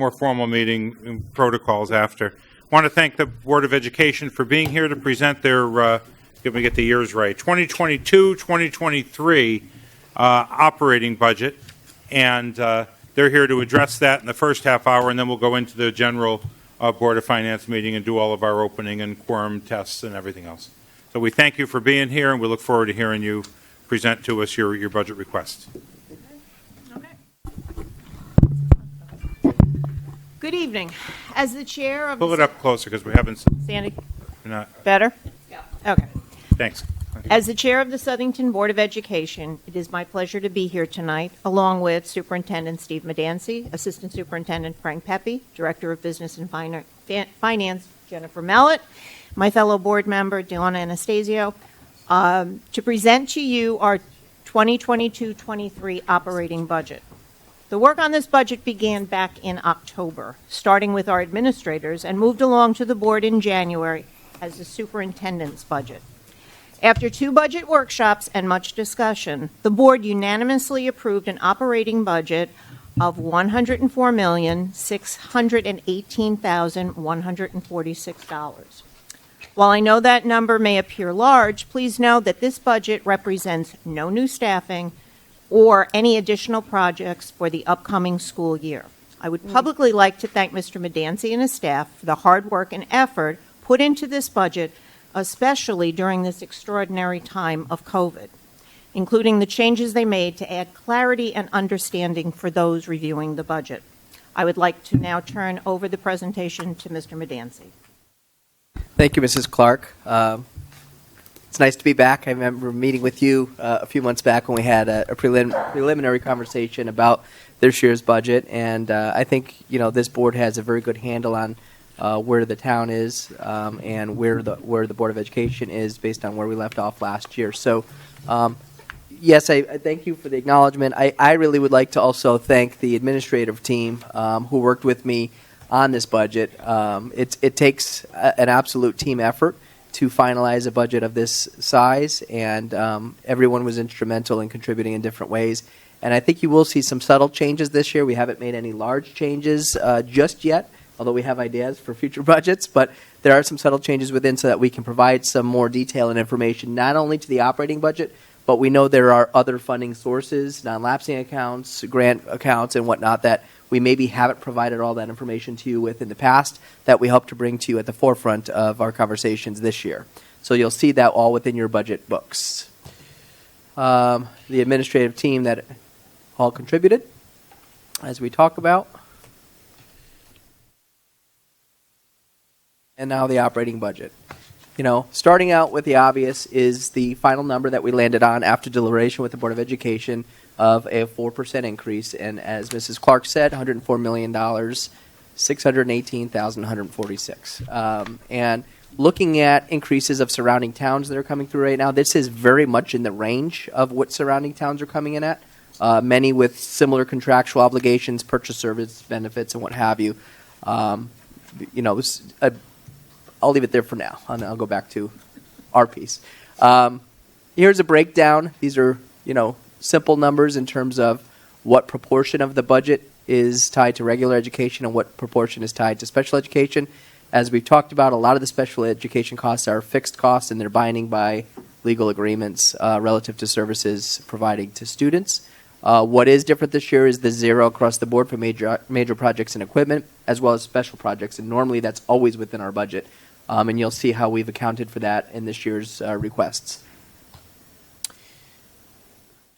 more formal meeting protocols after. I want to thank the Board of Education for being here to present their, let me get the years right, 2022-2023 operating budget. And they're here to address that in the first half hour, and then we'll go into the general Board of Finance meeting and do all of our opening and quorum tests and everything else. So we thank you for being here, and we look forward to hearing you present to us your budget requests. Good evening. As the chair of Pull it up closer because we haven't. Sandy, Not, better? Yeah. Okay. thanks. As the chair of the Southington Board of Education, it is my pleasure to be here tonight, along with Superintendent Steve Medancy, Assistant Superintendent Frank Pepe, Director of Business and Finance Jennifer Mallett, my fellow board member Donna Anastasio, to present to you our 2022-23 operating budget. The work on this budget began back in October, starting with our administrators, and moved along to the board in January as the superintendent's budget. After 2 budget workshops and much discussion, the board unanimously approved an operating budget of $104,618,146. While I know that number may appear large, please know that this budget represents no new staffing or any additional projects for the upcoming school year. I would publicly like to thank Mr. Medancy and his staff for the hard work and effort put into this budget, especially during this extraordinary time of COVID, including the changes they made to add clarity and understanding for those reviewing the budget. I would like to now turn over the presentation to Mr. Medancy. Thank you, Mrs. Clark. It's nice to be back. I remember meeting with you a few months back when we had a preliminary conversation about this year's budget, and I think this board has a very good handle on where the town is and where the Board of Education is based on where we left off last year. So, yes, I thank you for the acknowledgement. I really would like to also thank the administrative team who worked with me on this budget. It takes an absolute team effort to finalize a budget of this size, and everyone was instrumental in contributing in different ways. And I think you will see some subtle changes this year. We haven't made any large changes just yet, although we have ideas for future budgets, but there are some subtle changes within so that we can provide some more detail and information, not only to the operating budget, but we know there are other funding sources, non-lapsing accounts, grant accounts, and whatnot that we maybe haven't provided all that information to you with in the past that we hope to bring to you at the forefront of our conversations this year. So you'll see that all within your budget books. The administrative team that all contributed, as we talk about. And now the operating budget. Starting out with the obvious is the final number that we landed on after deliberation with the Board of Education of a 4% increase. And as Mrs. Clark said, $104,618,146. And looking at increases of surrounding towns that are coming through right now, this is very much in the range of what surrounding towns are coming in at. Many with similar contractual obligations, purchase service benefits, and what have you. I'll leave it there for now, and I'll go back to our piece. Here's a breakdown. These are, simple numbers in terms of what proportion of the budget is tied to regular education and what proportion is tied to special education. As we've talked about, a lot of the special education costs are fixed costs, and they're binding by legal agreements relative to services provided to students. What is different this year is the zero across the board for major projects and equipment, as well as special projects, and normally that's always within our budget. And you'll see how we've accounted for that in this year's requests.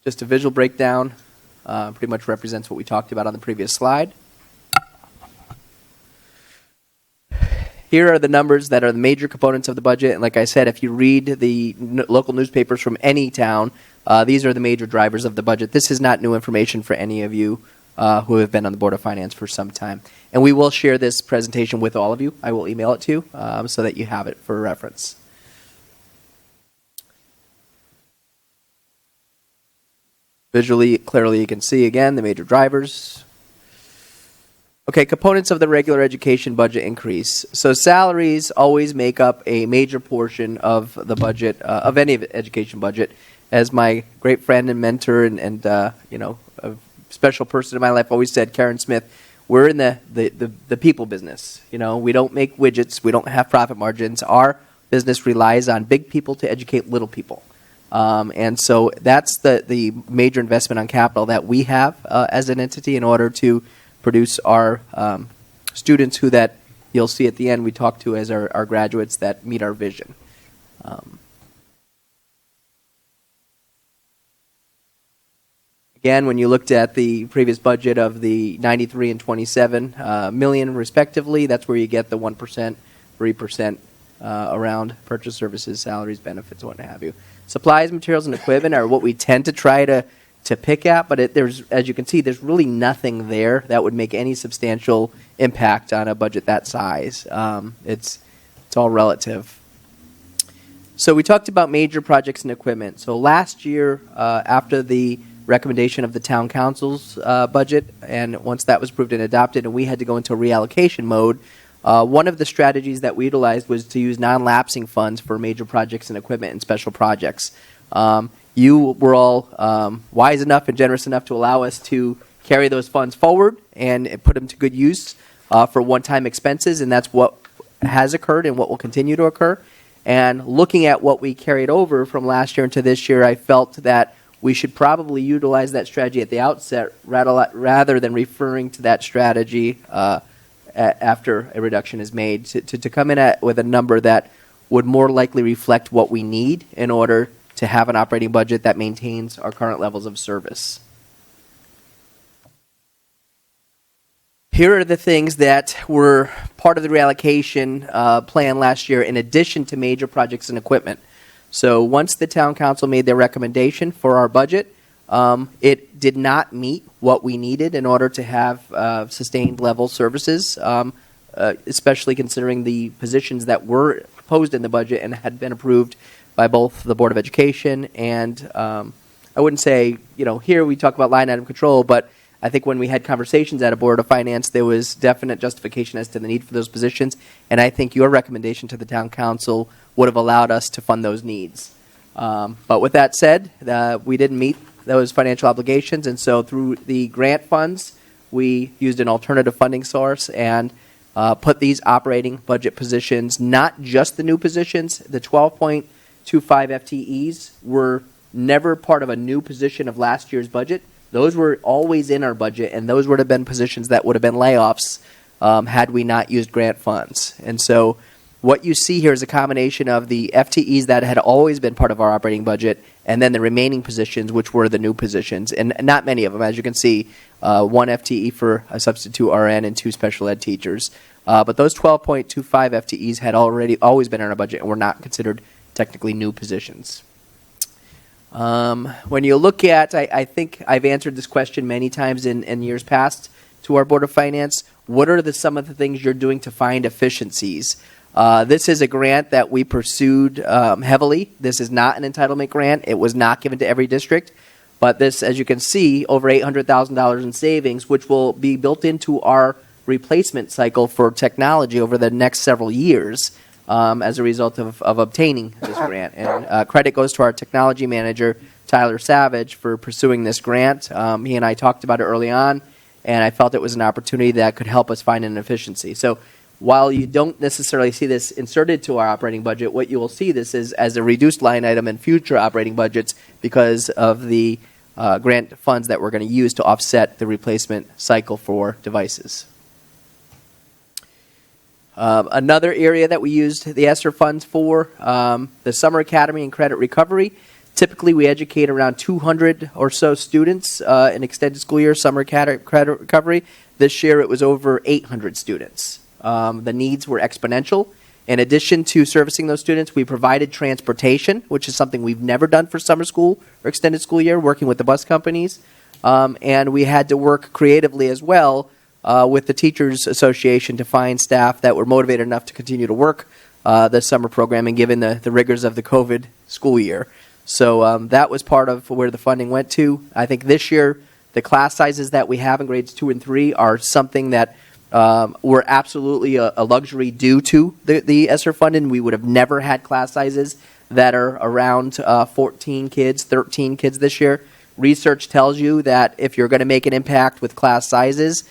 Just a visual breakdown pretty much represents what we talked about on the previous slide. Here are the numbers that are the major components of the budget. And like I said, if you read the local newspapers from any town, these are the major drivers of the budget. This is not new information for any of you who have been on the Board of Finance for some time. And we will share this presentation with all of you. I will email it to you so that you have it for reference. Visually, clearly you can see, again, the major drivers. Okay, components of the regular education budget increase. So salaries always make up a major portion of the budget, of any education budget. As my great friend and mentor and a special person in my life always said, Karen Smith, we're in the people business. You know, we don't make widgets. We don't have profit margins. Our business relies on big people to educate little people. And so that's the major investment on capital that we have as an entity in order to produce our students who that you'll see at the end we talk to as our graduates that meet our vision. Again, when you looked at the previous budget of the 93 and 27 million respectively, that's where you get the 1%, 3% around purchase services, salaries, benefits, what have you. Supplies, materials, and equipment are what we tend to try to pick at, but there's, as you can see, there's really nothing there that would make any substantial impact on a budget that size. It's all relative. So we talked about major projects and equipment. So last year, after the recommendation of the town council's budget, and once that was approved and adopted, and we had to go into a reallocation mode, one of the strategies that we utilized was to use non-lapsing funds for major projects and equipment and special projects. You were all wise enough and generous enough to allow us to carry those funds forward and put them to good use for one-time expenses, and that's what has occurred and what will continue to occur. And looking at what we carried over from last year into this year, I felt that we should probably utilize that strategy at the outset rather than referring to that strategy after a reduction is made, to come in with a number that would more likely reflect what we need in order to have an operating budget that maintains our current levels of service. Here are the things that were part of the reallocation plan last year in addition to major projects and equipment. So once the town council made their recommendation for our budget, it did not meet what we needed in order to have sustained level services, especially considering the positions that were proposed in the budget and had been approved by both the Board of Education and I wouldn't say, here we talk about line item control, but I think when we had conversations at a Board of Finance, there was definite justification as to the need for those positions, and I think your recommendation to the town council would have allowed us to fund those needs. But with that said, we didn't meet those financial obligations, and so through the grant funds, we used an alternative funding source and put these operating budget positions, not just the new positions, the 12.25 FTEs were never part of a new position of last year's budget. Those were always in our budget, and those would have been positions that would have been layoffs had we not used grant funds. And so what you see here is a combination of the FTEs that had always been part of our operating budget and then the remaining positions, which were the new positions, and not many of them. As you can see, 1 FTE for a substitute RN and 2 special ed teachers. But those 12.25 FTEs had always been in our budget and were not considered technically new positions. When you look at, I think I've answered this question many times in years past to our Board of Finance. What are some of the things you're doing to find efficiencies? This is a grant that we pursued heavily. This is not an entitlement grant. It was not given to every district. But this, as you can see, over $800,000 in savings, which will be built into our replacement cycle for technology over the next several years. As a result of obtaining this grant. And credit goes to our technology manager, Tyler Savage, for pursuing this grant. He and I talked about it early on, and I felt it was an opportunity that could help us find an efficiency. So while you don't necessarily see this inserted to our operating budget, what you will see this is as a reduced line item in future operating budgets because of the grant funds that we're going to use to offset the replacement cycle for devices. Another area that we used the ESSER funds for, the Summer Academy and Credit Recovery. Typically, we educate around 200 or so students in extended school year, Summer Credit Recovery. This year, it was over 800 students. The needs were exponential. In addition to servicing those students, we provided transportation, which is something we've never done for summer school or extended school year, working with the bus companies. And we had to work creatively as well with the Teachers Association to find staff that were motivated enough to continue to work the summer programming given the rigors of the COVID school year. So that was part of where the funding went to. I think this year the class sizes that we have in grades 2 and 3 are something that were absolutely a luxury due to the ESSER funding. We would have never had class sizes that are around 14 kids, 13 kids this year. research tells you that if you're going to make an impact with class sizes,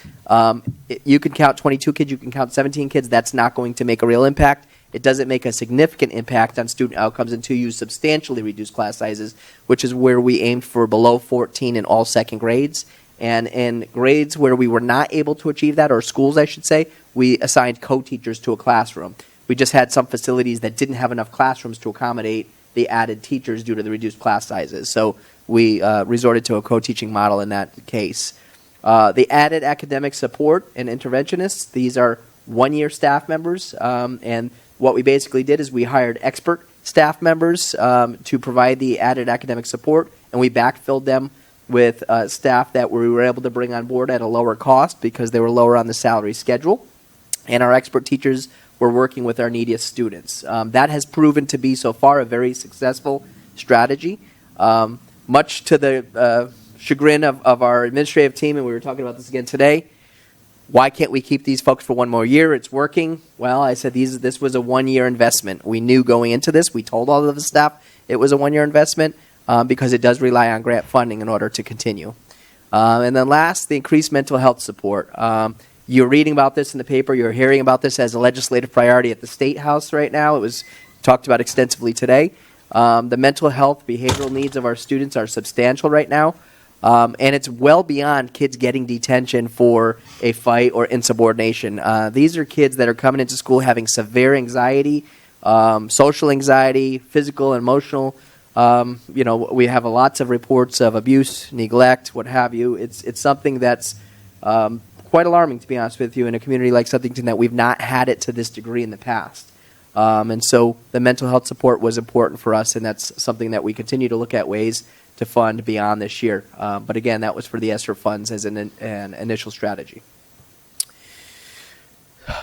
you can count 22 kids, you can count 17 kids, that's not going to make a real impact. It doesn't make a significant impact on student outcomes until you substantially reduce class sizes, which is where we aimed for below 14 in all second grades. And in grades where we were not able to achieve that, or schools I should say, we assigned co-teachers to a classroom. We just had some facilities that didn't have enough classrooms to accommodate the added teachers due to the reduced class sizes. So we resorted to a co-teaching model in that case. The added academic support and interventionists, these are one-year staff members, and what we basically did is we hired expert staff members to provide the added academic support, and we backfilled them with staff that we were able to bring on board at a lower cost because they were lower on the salary schedule. And our expert teachers were working with our neediest students. That has proven to be so far a very successful strategy. Much to the chagrin of our administrative team, and we were talking about this again today, why can't we keep these folks for one more year? It's working. Well, I said this was a one-year investment. We knew going into this, we told all of the staff it was a one-year investment because it does rely on grant funding in order to continue. And then last, the increased mental health support. You're reading about this in the paper. You're hearing about this as a legislative priority at the State House right now. It was talked about extensively today. The mental health, behavioral needs of our students are substantial right now. And it's well beyond kids getting detention for a fight or insubordination. These are kids that are coming into school having severe anxiety, social anxiety, physical, emotional. We have lots of reports of abuse, neglect, what have you. It's something that's quite alarming, to be honest with you, in a community like Southington that we've not had it to this degree in the past. And so the mental health support was important for us, and that's something that we continue to look at ways to fund beyond this year. But again, that was for the ESSER funds as an initial strategy.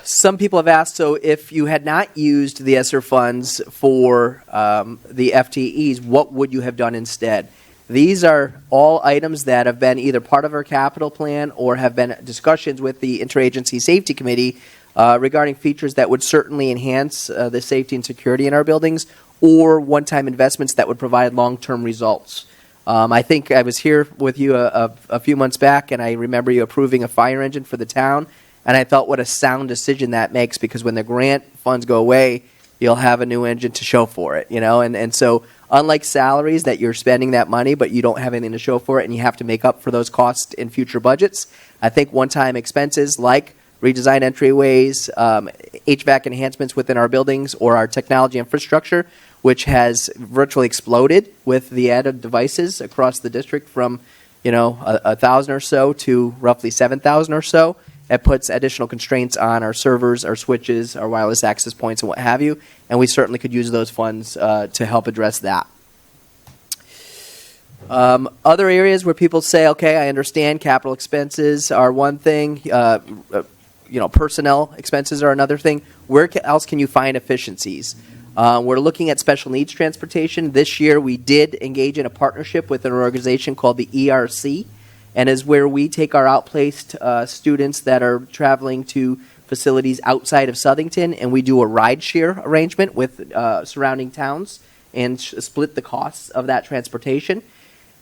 Some people have asked, so if you had not used the ESSER funds for the FTEs, what would you have done instead? These are all items that have been either part of our capital plan or have been discussions with the Interagency Safety Committee regarding features that would certainly enhance the safety and security in our buildings, or one-time investments that would provide long-term results. I think I was here with you a few months back, and I remember you approving a fire engine for the town, and I thought what a sound decision that makes, because when the grant funds go away, you'll have a new engine to show for it, and so unlike salaries that you're spending that money but you don't have anything to show for it and you have to make up for those costs in future budgets, I think one-time expenses like redesigned entryways, HVAC enhancements within our buildings, or our technology infrastructure, which has virtually exploded with the added devices across the district from 1,000 or so to roughly 7,000 or so. It puts additional constraints on our servers, our switches, our wireless access points, and what have you, and we certainly could use those funds to help address that. Other areas where people say, okay, I understand capital expenses are one thing, personnel expenses are another thing. Where else can you find efficiencies? We're looking at special needs transportation. This year we did engage in a partnership with an organization called the ERC, and is where we take our outplaced students that are traveling to facilities outside of Southington, and we do a rideshare arrangement with surrounding towns and split the costs of that transportation.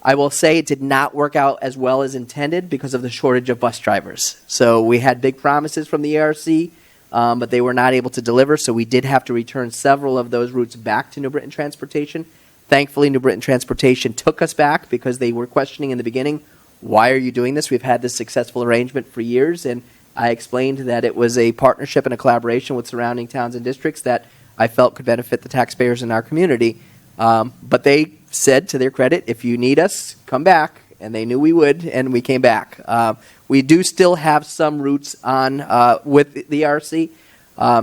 I will say it did not work out as well as intended because of the shortage of bus drivers. So we had big promises from the ERC, but they were not able to deliver, so we did have to return several of those routes back to New Britain Transportation. Thankfully, New Britain Transportation took us back because they were questioning in the beginning, why are you doing this? We've had this successful arrangement for years, and I explained that it was a partnership and a collaboration with surrounding towns and districts that I felt could benefit the taxpayers in our community. But they said, to their credit, if you need us, come back, and they knew we would, and we came back. We do still have some routes on with the RC,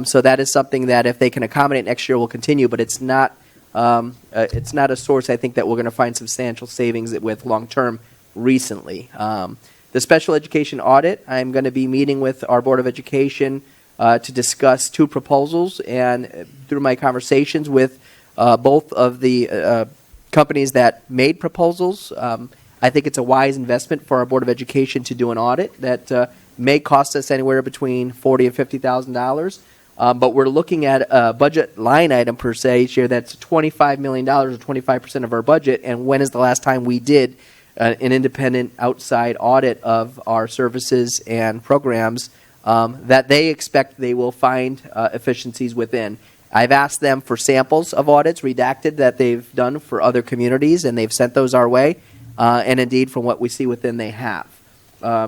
so that is something that if they can accommodate next year, we'll continue, but it's not a source, I think, that we're going to find substantial savings with long-term recently. The special education audit, I'm going to be meeting with our Board of Education to discuss two proposals, and through my conversations with both of the companies that made proposals, I think it's a wise investment for our Board of Education to do an audit that may cost us anywhere between $40,000 and $50,000. But we're looking at a budget line item per se each year that's $25 million or 25% of our budget. And when is the last time we did an independent outside audit of our services and programs that they expect they will find efficiencies within. I've asked them for samples of audits redacted that they've done for other communities, and they've sent those our way. And indeed, from what we see within, they have.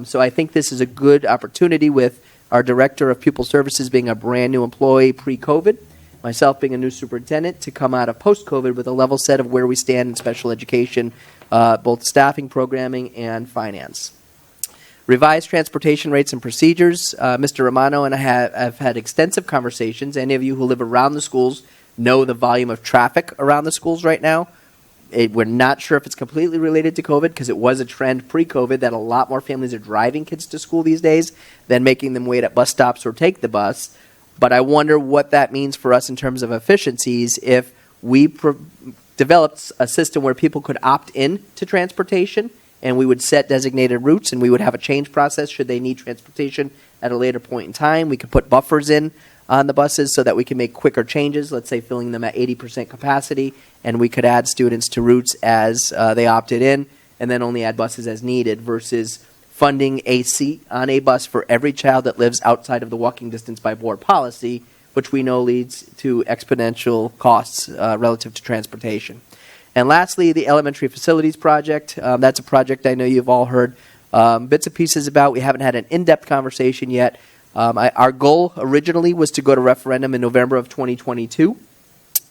So I think this is a good opportunity with our Director of Pupil Services being a brand new employee pre-COVID, myself being a new superintendent, to come out of post-COVID with a level set of where we stand in special education, both staffing, programming, and finance. Revised transportation rates and procedures. Mr. Romano and I have had extensive conversations. Any of you who live around the schools know the volume of traffic around the schools right now. We're not sure if it's completely related to COVID, because it was a trend pre-COVID that a lot more families are driving kids to school these days than making them wait at bus stops or take the bus. But I wonder what that means for us in terms of efficiencies if we developed a system where people could opt in to transportation, and we would set designated routes, and we would have a change process should they need transportation at a later point in time. We could put buffers in on the buses so that we can make quicker changes, let's say filling them at 80% capacity, and we could add students to routes as they opted in, and then only add buses as needed, versus funding a seat on a bus for every child that lives outside of the walking distance by board policy, which we know leads to exponential costs relative to transportation. And lastly, the elementary facilities project. That's a project I know you've all heard bits and pieces about. We haven't had an in-depth conversation yet. Our goal originally was to go to referendum in November of 2022.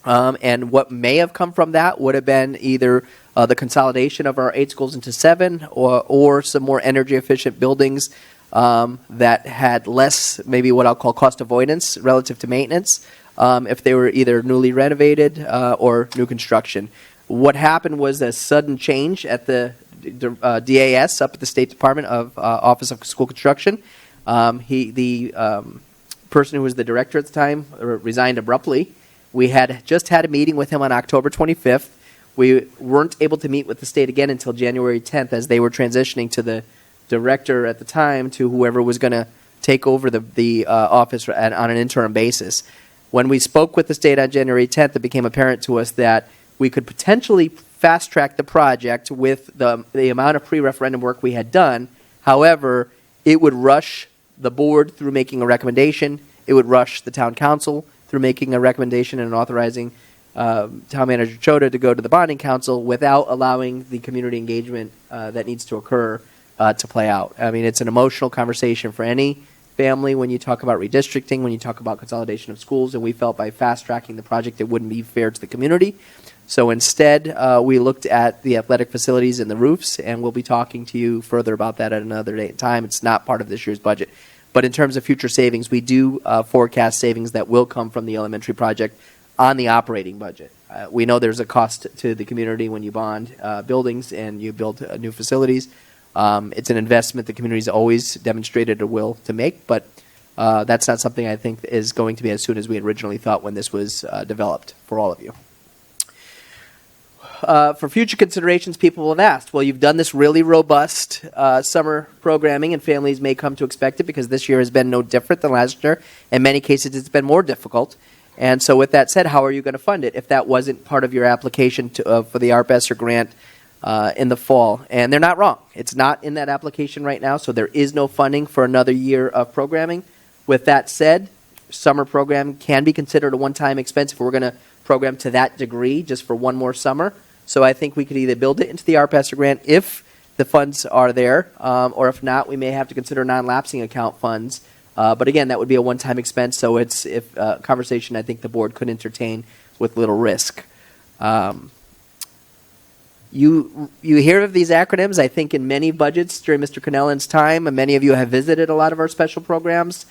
And what may have come from that would have been either the consolidation of our 8 schools into 7 or some more energy-efficient buildings that had less, maybe what I'll call cost avoidance relative to maintenance, if they were either newly renovated or new construction. What happened was a sudden change at the DAS up at the State Department of Office of School Construction. The person who was the director at the time resigned abruptly. We had just had a meeting with him on October 25th. We weren't able to meet with the state again until January 10th, as they were transitioning to the director at the time to whoever was going to take over the office on an interim basis. When we spoke with the state on January 10th, it became apparent to us that we could potentially fast-track the project with the amount of pre-referendum work we had done. However, it would rush the board through making a recommendation. It would rush the town council through making a recommendation and authorizing town manager Chota to go to the bonding council without allowing the community engagement that needs to occur to play out. I mean, it's an emotional conversation for any family when you talk about redistricting, when you talk about consolidation of schools, and we felt by fast-tracking the project it wouldn't be fair to the community. So instead, we looked at the athletic facilities and the roofs, and we'll be talking to you further about that at another date and time. It's not part of this year's budget. But in terms of future savings, we do forecast savings that will come from the elementary project on the operating budget. We know there's a cost to the community when you bond buildings and you build new facilities. It's an investment the community's always demonstrated a will to make, but that's not something I think is going to be as soon as we had originally thought when this was developed for all of you. For future considerations, people will have asked, well, you've done this really robust summer programming, and families may come to expect it because this year has been no different than last year. In many cases, it's been more difficult. And so with that said, how are you going to fund it if that wasn't part of your application for the ARPESR grant in the fall? And they're not wrong. It's not in that application right now, so there is no funding for another year of programming. With that said, summer program can be considered a one-time expense if we're going to program to that degree just for one more summer. So I think we could either build it into the ARPESR grant if the funds are there, or if not, we may have to consider non-lapsing account funds. But again, that would be a one-time expense, so it's a conversation I think the board could entertain with little risk. You hear of these acronyms, I think, in many budgets during Mr. Connellan's time, and many of you have visited a lot of our special programs.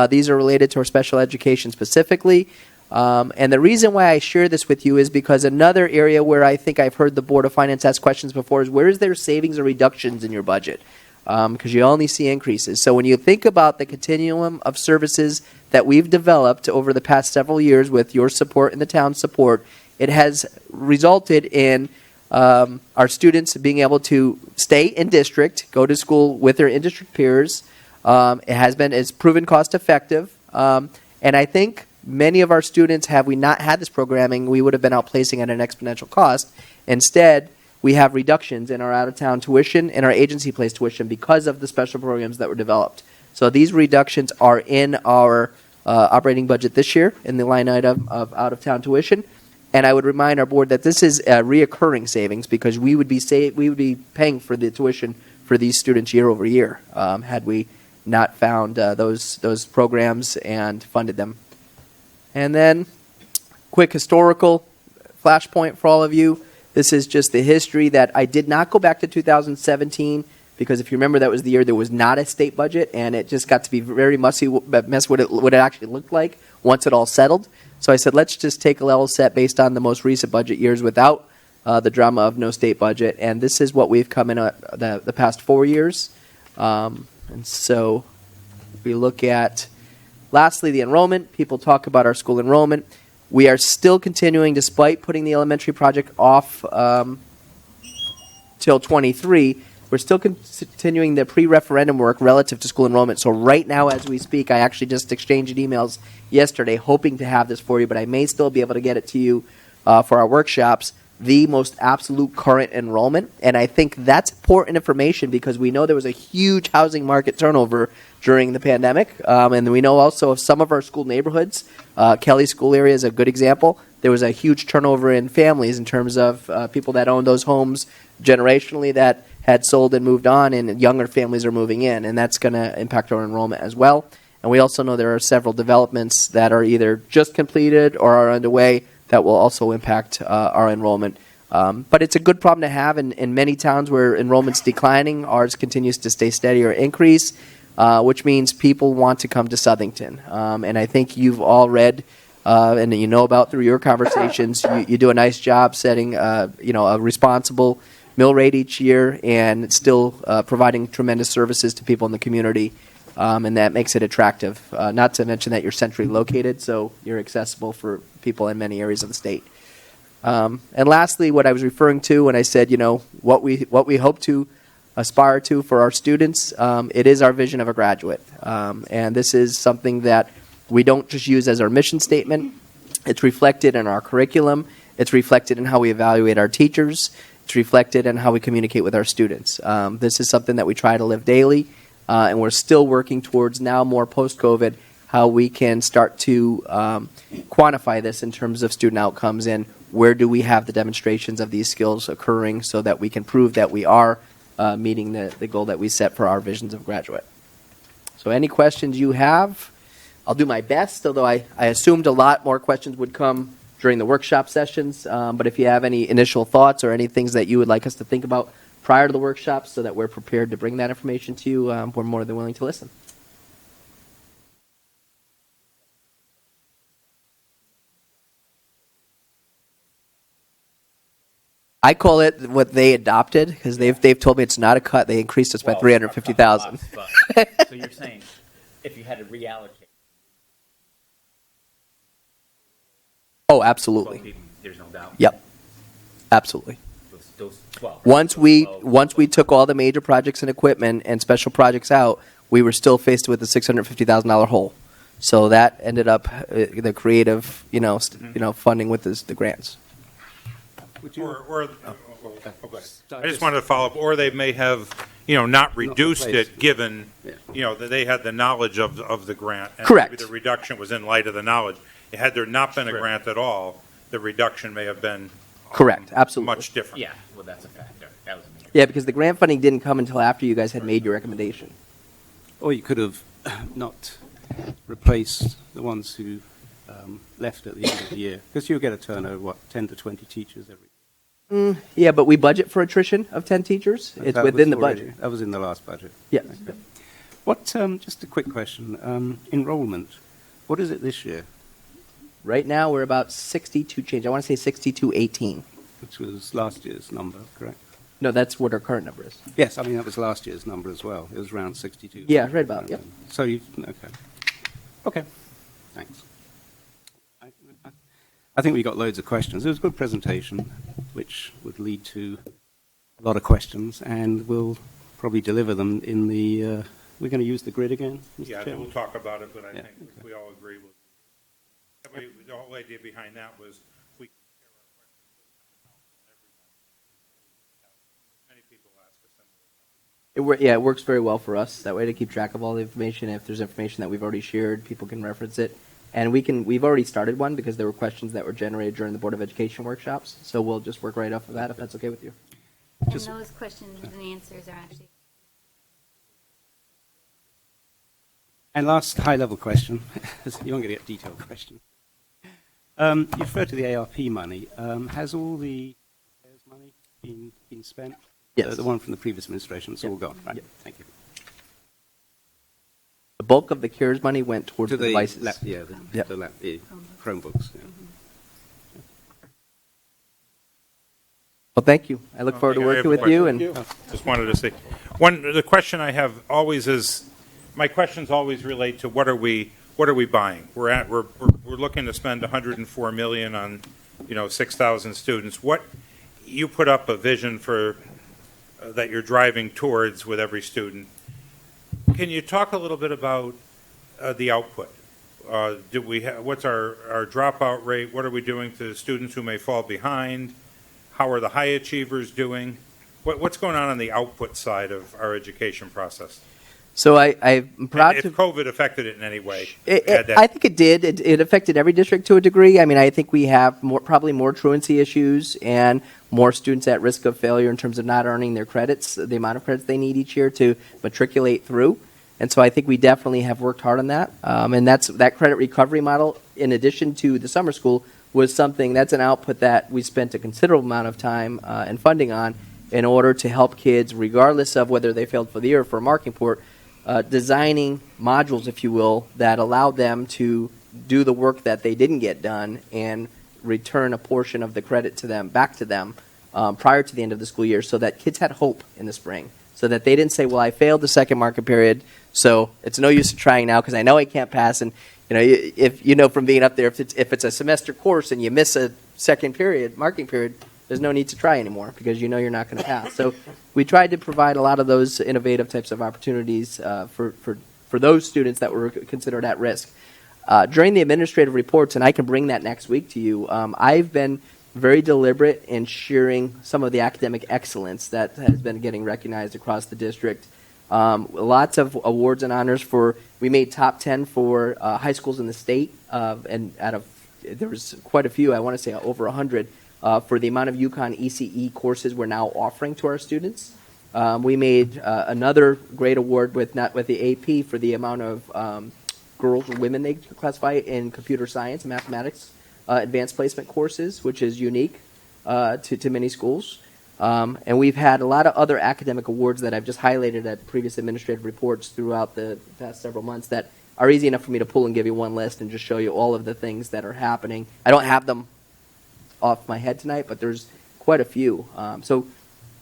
These are related to our special education specifically. And the reason why I share this with you is because another area where I think I've heard the Board of Finance ask questions before is where is there savings or reductions in your budget? Because you only see increases. So when you think about the continuum of services that we've developed over the past several years with your support and the town's support, it has resulted in our students being able to stay in district, go to school with their in-district peers. It's proven cost effective. And I think many of our students, have we not had this programming, we would have been outplacing at an exponential cost. Instead, we have reductions in our out-of-town tuition and our agency-placed tuition because of the special programs that were developed. So these reductions are in our operating budget this year in the line item of out-of-town tuition. And I would remind our board that this is a reoccurring savings because we would be paying for the tuition for these students year over year had we not found those programs and funded them. And then, quick historical flashpoint for all of you. This is just the history that I did not go back to 2017 because if you remember, that was the year there was not a state budget, and it just got to be very messy what it actually looked like once it all settled. So I said, let's just take a level set based on the most recent budget years without the drama of no state budget, and this is what we've come in the past 4 years. And so we look at, lastly, the enrollment. People talk about our school enrollment. We are still continuing, despite putting the elementary project off till 23, we're still continuing the pre-referendum work relative to school enrollment. So right now, as we speak, I actually just exchanged emails yesterday hoping to have this for you, but I may still be able to get it to you for our workshops, the most absolute current enrollment. And I think that's important information because we know there was a huge housing market turnover during the pandemic. And we know also of some of our school neighborhoods, Kelly School area is a good example. There was a huge turnover in families in terms of people that owned those homes generationally that had sold and moved on, and younger families are moving in, and that's going to impact our enrollment as well. And we also know there are several developments that are either just completed or are underway that will also impact our enrollment. But it's a good problem to have in many towns where enrollment's declining. Ours continues to stay steady or increase, which means people want to come to Southington. And I think you've all read and you know about through your conversations, you do a nice job setting a responsible mill rate each year and still providing tremendous services to people in the community. And that makes it attractive. Not to mention that you're centrally located, so you're accessible for people in many areas of the state. And lastly, what I was referring to when I said, what we hope to aspire to for our students, it is our vision of a graduate. And this is something that we don't just use as our mission statement. It's reflected in our curriculum. It's reflected in how we evaluate our teachers. It's reflected in how we communicate with our students. This is something that we try to live daily. And we're still working towards now more post-COVID how we can start to quantify this in terms of student outcomes and where do we have the demonstrations of these skills occurring so that we can prove that we are meeting the goal that we set for our visions of graduate. So any questions you have, I'll do my best, although I assumed a lot more questions would come during the workshop sessions. But if you have any initial thoughts or any things that you would like us to think about prior to the workshop so that we're prepared to bring that information to you, we're more than willing to listen. I call it what they adopted because they've told me it's not a cut. They increased us by 350,000. So you're saying if you had to reallocate, Oh, absolutely. there's no doubt. Yep, absolutely. Those 12. Once we took all the major projects and equipment and special projects out, we were still faced with a $650,000 hole. So that ended up the creative, funding with the grants. I just wanted to follow up, or they may have, not reduced it given, that they had the knowledge of the grant. And Correct. Maybe the reduction was in light of the knowledge. Had there not been a grant at all, the reduction may have been Correct, absolutely. much different. Yeah, well, that's a factor. That was a major. Yeah, because the grant funding didn't come until after you guys had made your recommendation. Or you could have not replaced the ones who left at the end of the year. Because you'll get a turnover, 10 to 20 teachers every Yeah, but we budget for attrition of 10 teachers. year. It's That within was the already- budget. That was in the last budget. Yes. Okay. What? Just a quick question. Enrollment. What is it this year? Right now, we're about 62 change. I want to say 6218. Which was last year's number, correct? No, that's what our current number is. Yes, I mean that was last year's number as well. It was around 62. Yeah, right about, yep. So you okay? Thanks. I think we got loads of questions. It was a good presentation, which would lead to a lot of questions, and we'll probably deliver them in the. We're going to use the grid again, Mr. Yeah, Chairman? we'll talk about it, but I Yeah, think okay. we all agree with. The whole idea behind that was we compare our questions with town council and everybody. It works very well for us that way to keep track of all the information. If there's information that we've already shared, people can reference it. And we've already started one because there were questions that were generated during the Board of Education workshops. So we'll just work right off of that if that's okay with you. And Just- those questions and answers are actually. And last high-level question. You won't get a detailed question. You referred to the ARP money. Has all the CARES money been spent? Yes. The one from the previous administration, it's all Yep. gone, right? Yep. Thank you. The bulk of the CARES money went towards To the devices. the Yep. the Chromebooks. Yeah. Well, thank you. I look forward to I have working a with you. question. And Just wanted to say, the question I have always is, my questions always relate to what are we buying? We're looking to spend 104 million on, 6,000 students. What, you put up a vision for, that you're driving towards with every student. Can you talk a little bit about the output? What's our dropout rate? What are we doing to students who may fall behind? How are the high achievers doing? What's going on the output side of our education process? so I'm proud If to. COVID affected it in any way. add that. I think it did. It affected every district to a degree. I mean, I think we have probably more truancy issues and more students at risk of failure in terms of not earning their credits, the amount of credits they need each year to matriculate through. And so I think we definitely have worked hard on that. And that credit recovery model, in addition to the summer school, was something that's an output that we spent a considerable amount of time and funding on in order to help kids, regardless of whether they failed for the year or for a marking report, designing modules, if you will, that allowed them to do the work that they didn't get done and return a portion of the credit to them, back to them, prior to the end of the school year, so that kids had hope in the spring, so that they didn't say, well, I failed the second marking period, so it's no use in trying now because I know I can't pass. And if you know from being up there, if it's a semester course and you miss a second period, marking period, there's no need to try anymore because you know you're not going to pass. So we tried to provide a lot of those innovative types of opportunities for those students that were considered at risk. During the administrative reports, and I can bring that next week to you, I've been very deliberate in sharing some of the academic excellence that has been getting recognized across the district. Lots of awards and honors we made top 10 for high schools in the state, and there was quite a few, I want to say over 100, for the amount of UConn ECE courses we're now offering to our students. We made another great award with the AP for the amount of girls or women they classify in computer science and mathematics advanced placement courses, which is unique to many schools. And we've had a lot of other academic awards that I've just highlighted at previous administrative reports throughout the past several months that are easy enough for me to pull and give you one list and just show you all of the things that are happening. I don't have them off my head tonight, but there's quite a few. So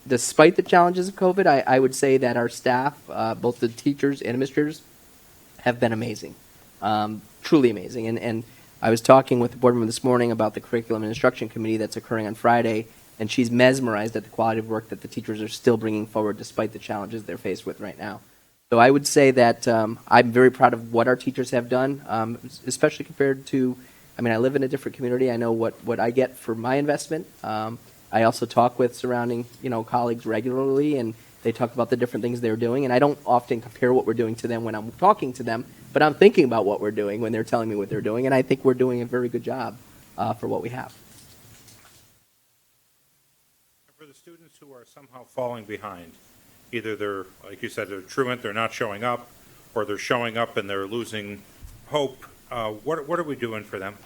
despite the challenges of COVID, I would say that our staff, both the teachers and administrators, have been amazing, truly amazing. And I was talking with the board member this morning about the curriculum and instruction committee that's occurring on Friday, and she's mesmerized at the quality of work that the teachers are still bringing forward despite the challenges they're faced with right now. So I would say that I'm very proud of what our teachers have done, especially compared to, I live in a different community. I know what I get for my investment. I also talk with surrounding, colleagues regularly, and they talk about the different things they're doing. And I don't often compare what we're doing to them when I'm talking to them, but I'm thinking about what we're doing when they're telling me what they're doing. And I think we're doing a very good job for what we have. For the students who are somehow falling behind, either they're, like you said, they're truant, they're not showing up, or they're showing up and they're losing hope, what are we doing for them?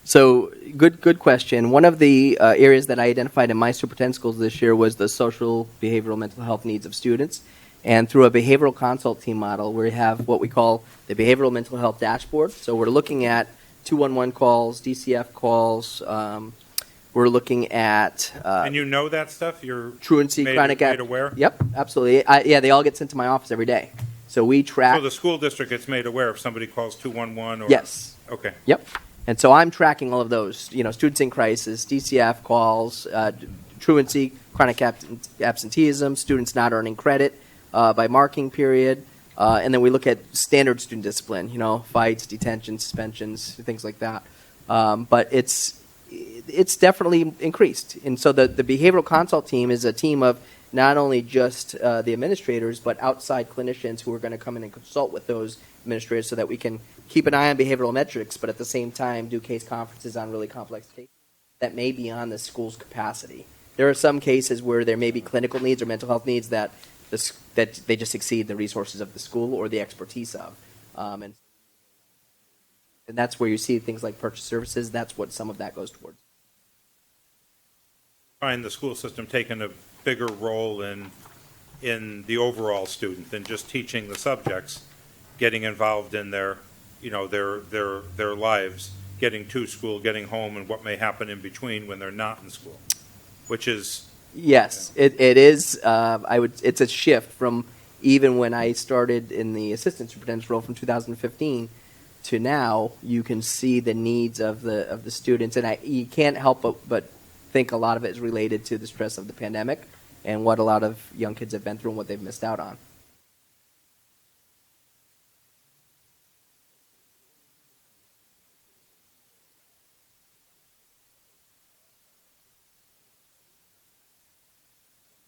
So, good question. One of the areas that I identified in my superintendent schools this year was the social, behavioral, mental health needs of students. And through a behavioral consult team model, we have what we call the behavioral mental health dashboard. So we're looking at 211 calls, DCF calls. We're looking at And you know that stuff? You're truancy, made chronic aware? Yep, absolutely. They all get sent to my office every day. So we track. So the school district gets made aware if somebody calls 211 or? Yes. Okay. Yep. And so I'm tracking all of those, students in crisis, DCF calls, truancy, chronic absenteeism, students not earning credit by marking period, and then we look at standard student discipline, fights, detentions, suspensions, things like that. But it's definitely increased. And so the behavioral consult team is a team of not only just the administrators, but outside clinicians who are going to come in and consult with those administrators so that we can keep an eye on behavioral metrics, but at the same time do case conferences on really complex cases that may be beyond the school's capacity. There are some cases where there may be clinical needs or mental health needs that they just exceed the resources of the school or the expertise of. And that's where you see things like purchase services. That's what some of that goes towards. Find the school system taking a bigger role in the overall student than just teaching the subjects, getting involved in their lives, getting to school, getting home, and what may happen in between when they're not in school, which is. Yes, it is. It's a shift from even when I started in the assistant superintendent's role from 2015 to now. You can see the needs of the students, and you can't help but think a lot of it is related to the stress of the pandemic and what a lot of young kids have been through and what they've missed out on.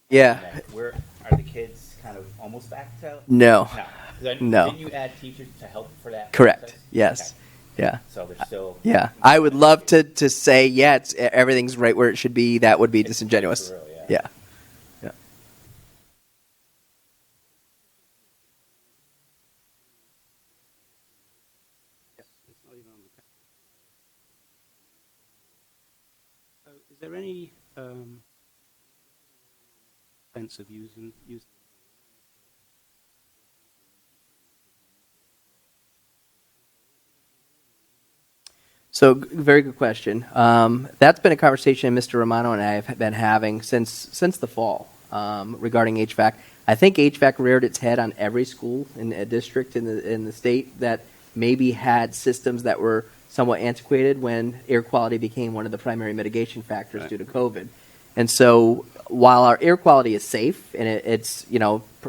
Yeah. Where are the kids kind of almost back to? No. 'Cause No. Didn't you add teachers to help for that? Correct. process? Yes. Okay. Yeah. So there's still. Yeah. I would love to say, yeah, everything's right where it should be. That would be It's disingenuous. for real, yeah. Yeah. Yeah. So is there any sense of using So, very good question. That's been a conversation Mr. Romano and I have been having since the fall regarding HVAC. I think HVAC reared its head on every school in a district in the state that maybe had systems that were somewhat antiquated when air quality became one of the primary mitigation factors due to COVID. And so, while our air quality is safe and it's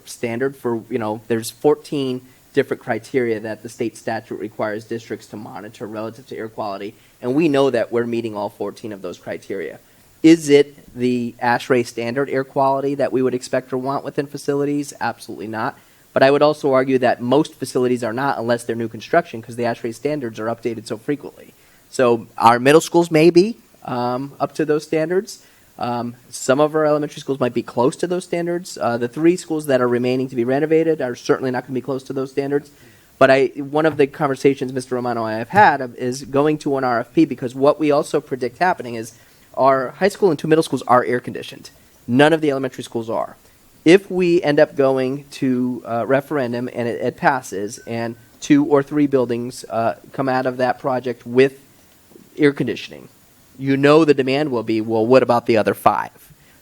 standard for there's 14 different criteria that the state statute requires districts to monitor relative to air quality, and we know that we're meeting all 14 of those criteria. Is it the ASHRAE standard air quality that we would expect or want within facilities? Absolutely not. But I would also argue that most facilities are not unless they're new construction because the ASHRAE standards are updated so frequently. So our middle schools may be up to those standards. Some of our elementary schools might be close to those standards. The 3 schools that are remaining to be renovated are certainly not going to be close to those standards. But one of the conversations Mr. Romano and I have had is going to an RFP because what we also predict happening is our high school and 2 middle schools are air conditioned. None of the elementary schools are. If we end up going to referendum and it passes and 2 or 3 buildings come out of that project with air conditioning, the demand will be, well, what about the other 5?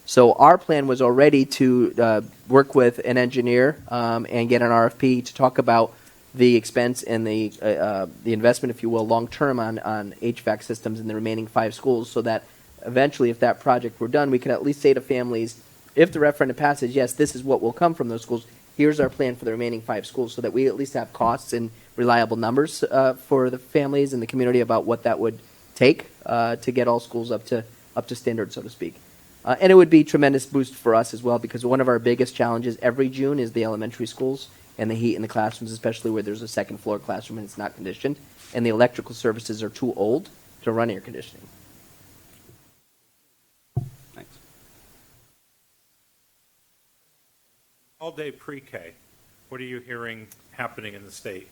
So our plan was already to work with an engineer and get an RFP to talk about the expense and the investment, if you will, long-term on HVAC systems in the remaining 5 schools so that eventually, if that project were done, we can at least say to families, if the referendum passes, yes, this is what will come from those schools. Here's our plan for the remaining 5 schools so that we at least have costs and reliable numbers for the families and the community about what that would take to get all schools up to standard, so to speak. And it would be a tremendous boost for us as well because one of our biggest challenges every June is the elementary schools and the heat in the classrooms, especially where there's a second floor classroom and it's not conditioned, and the electrical services are too old to run air conditioning. Thanks. All-day pre-K, what are you hearing happening in the state?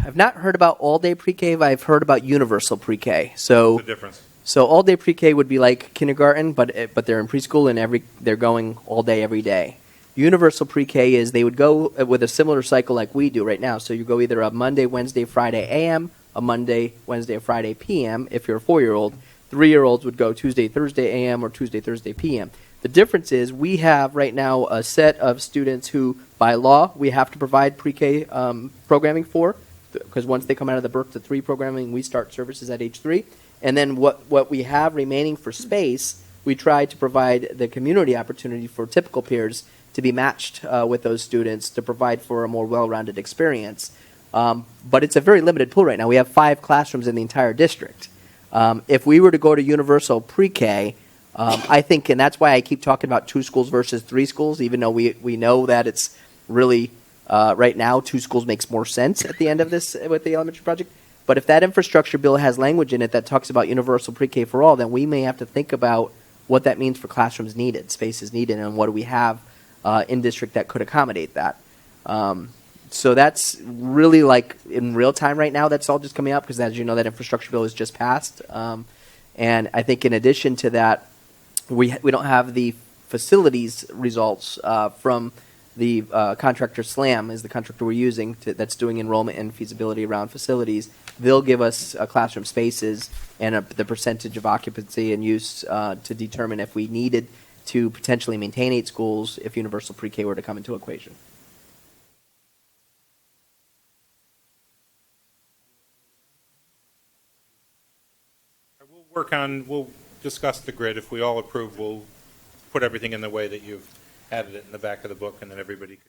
I've not heard about all-day pre-K, but I've heard about universal pre-K. What's So the difference? all-day pre-K would be like kindergarten, but they're in preschool and they're going all day every day. Universal pre-K is they would go with a similar cycle like we do right now. So you go either a Monday, Wednesday, Friday a.m., a Monday, Wednesday, Friday p.m. if you're a 4-year-old. 3-year-olds would go Tuesday, Thursday a.m. or Tuesday, Thursday p.m. The difference is we have right now a set of students who, by law, we have to provide pre-K programming for, because once they come out of the birth to 3 programming, we start services at age 3. And then what we have remaining for space, we try to provide the community opportunity for typical peers to be matched with those students to provide for a more well-rounded experience. But it's a very limited pool right now. We have 5 classrooms in the entire district. If we were to go to universal pre-K, I think, and that's why I keep talking about 2 schools versus 3 schools, even though we know that it's really, right now, 2 schools makes more sense at the end of this with the elementary project. But if that infrastructure bill has language in it that talks about universal pre-K for all, then we may have to think about what that means for classrooms needed, spaces needed, and what do we have in district that could accommodate that. So that's really like in real time right now. That's all just coming up because, as you know, that infrastructure bill is just passed. And I think in addition to that, we don't have the facilities results from the contractor SLAM is the contractor we're using that's doing enrollment and feasibility around facilities. They'll give us classroom spaces and the percentage of occupancy and use to determine if we needed to potentially maintain 8 schools if universal pre-K were to come into equation. We'll discuss the grid. If we all approve, we'll put everything in the way that you've added it in the back of the book, and then everybody can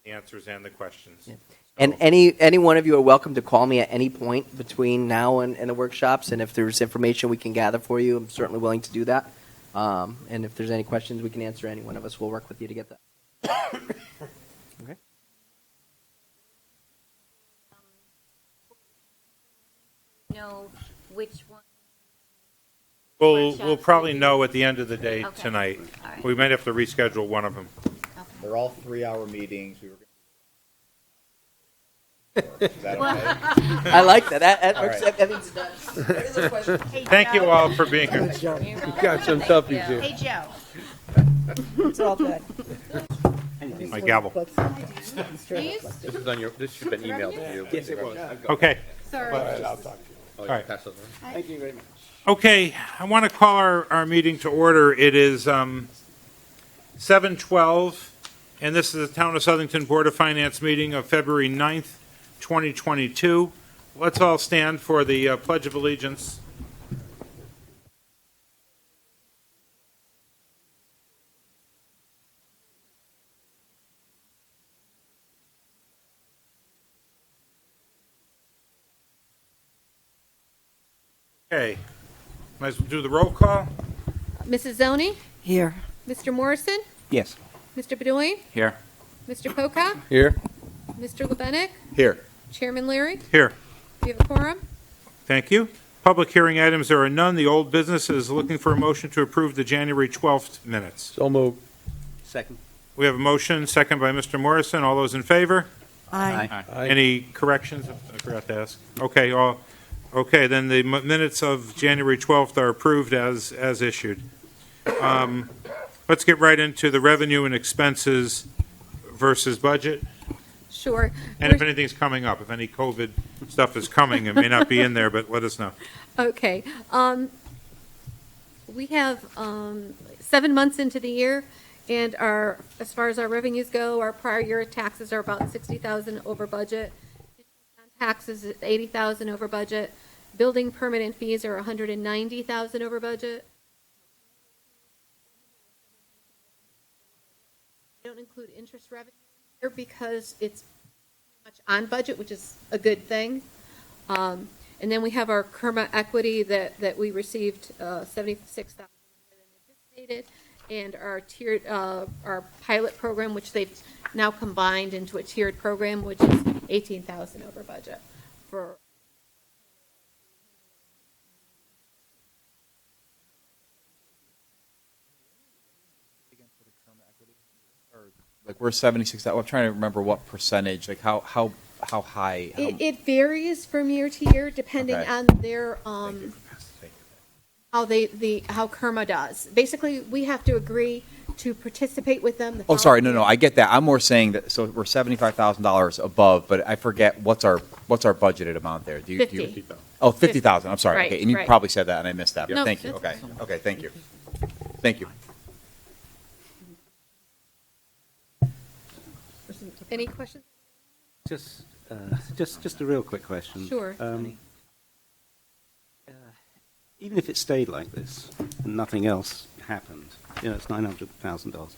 the answers and the questions. Yeah. And any one of you are welcome to call me at any point between now and the workshops, and if there's information we can gather for you, I'm certainly willing to do that. And if there's any questions we can answer, any one of us will work with you to get that. Okay. Know which one. We'll probably know at the end of the day Okay. tonight. All right. We might have to reschedule one of them. Okay. They're all 3-hour meetings. We were Is that Well- okay? I like that. That All works. right. That means done. Any other questions? Thank you all for being here. Got some toughies here. Hey, Joe. It's all good. My gavel. These? This is on your, this should have been emailed to you. Yes, it was. Okay. Sorry. Oh, All right. pass those on. Thank you very much. Okay, I want to call our meeting to order. It is 7:12, and this is the Town of Southington Board of Finance meeting of February 9th, 2022. Let's all stand for the Pledge of Allegiance. Okay, might as well do the roll call. Mrs. Zoni? Here. Mr. Morrison? Yes. Mr. Bedoy? Here. Mr. Poca? Here. Mr. Lebenik? Here. Chairman Leary? Here. We have a quorum? Thank you. Public hearing items, there are none. The old business is looking for a motion to approve the January 12th minutes. So moved. Second. We have a motion, second by Mr. Morrison. All those in favor? Aye. Any corrections? I forgot to ask. Okay, then the minutes of January 12th are approved as issued. Let's get right into the revenue and expenses versus budget. Sure. And if anything's coming up, if any COVID stuff is coming, it may not be in there, but let us know. Okay. We have 7 months into the year, and as far as our revenues go, our prior year taxes are about 60,000 over budget. Taxes is 80,000 over budget. Building permit and fees are 190,000 over budget. I don't include interest revenue here because it's much on budget, which is a good thing. And then we have our Kerma equity that we received 76,000 more than anticipated, and our tiered our pilot program, which they've now combined into a tiered program, which is 18,000 over budget for. Like we're 76. I'm trying to remember what percentage. Like how high. It varies from year to year depending Okay. on their how Kerma does. Basically, we have to agree to participate with them. the Oh, sorry. following No. year. I get that. I'm more saying that. So we're $75,000 above, but I forget what's our budgeted amount there. Do you? 50. Oh, 50,000. I'm sorry. Right, Okay, and you right. probably said that, and I missed that. But No, thank you. that's Okay. Okay. Thank you. Thank you. Any questions? Just a real quick question. Sure. Even if it stayed like this and nothing else happened, it's $900,000.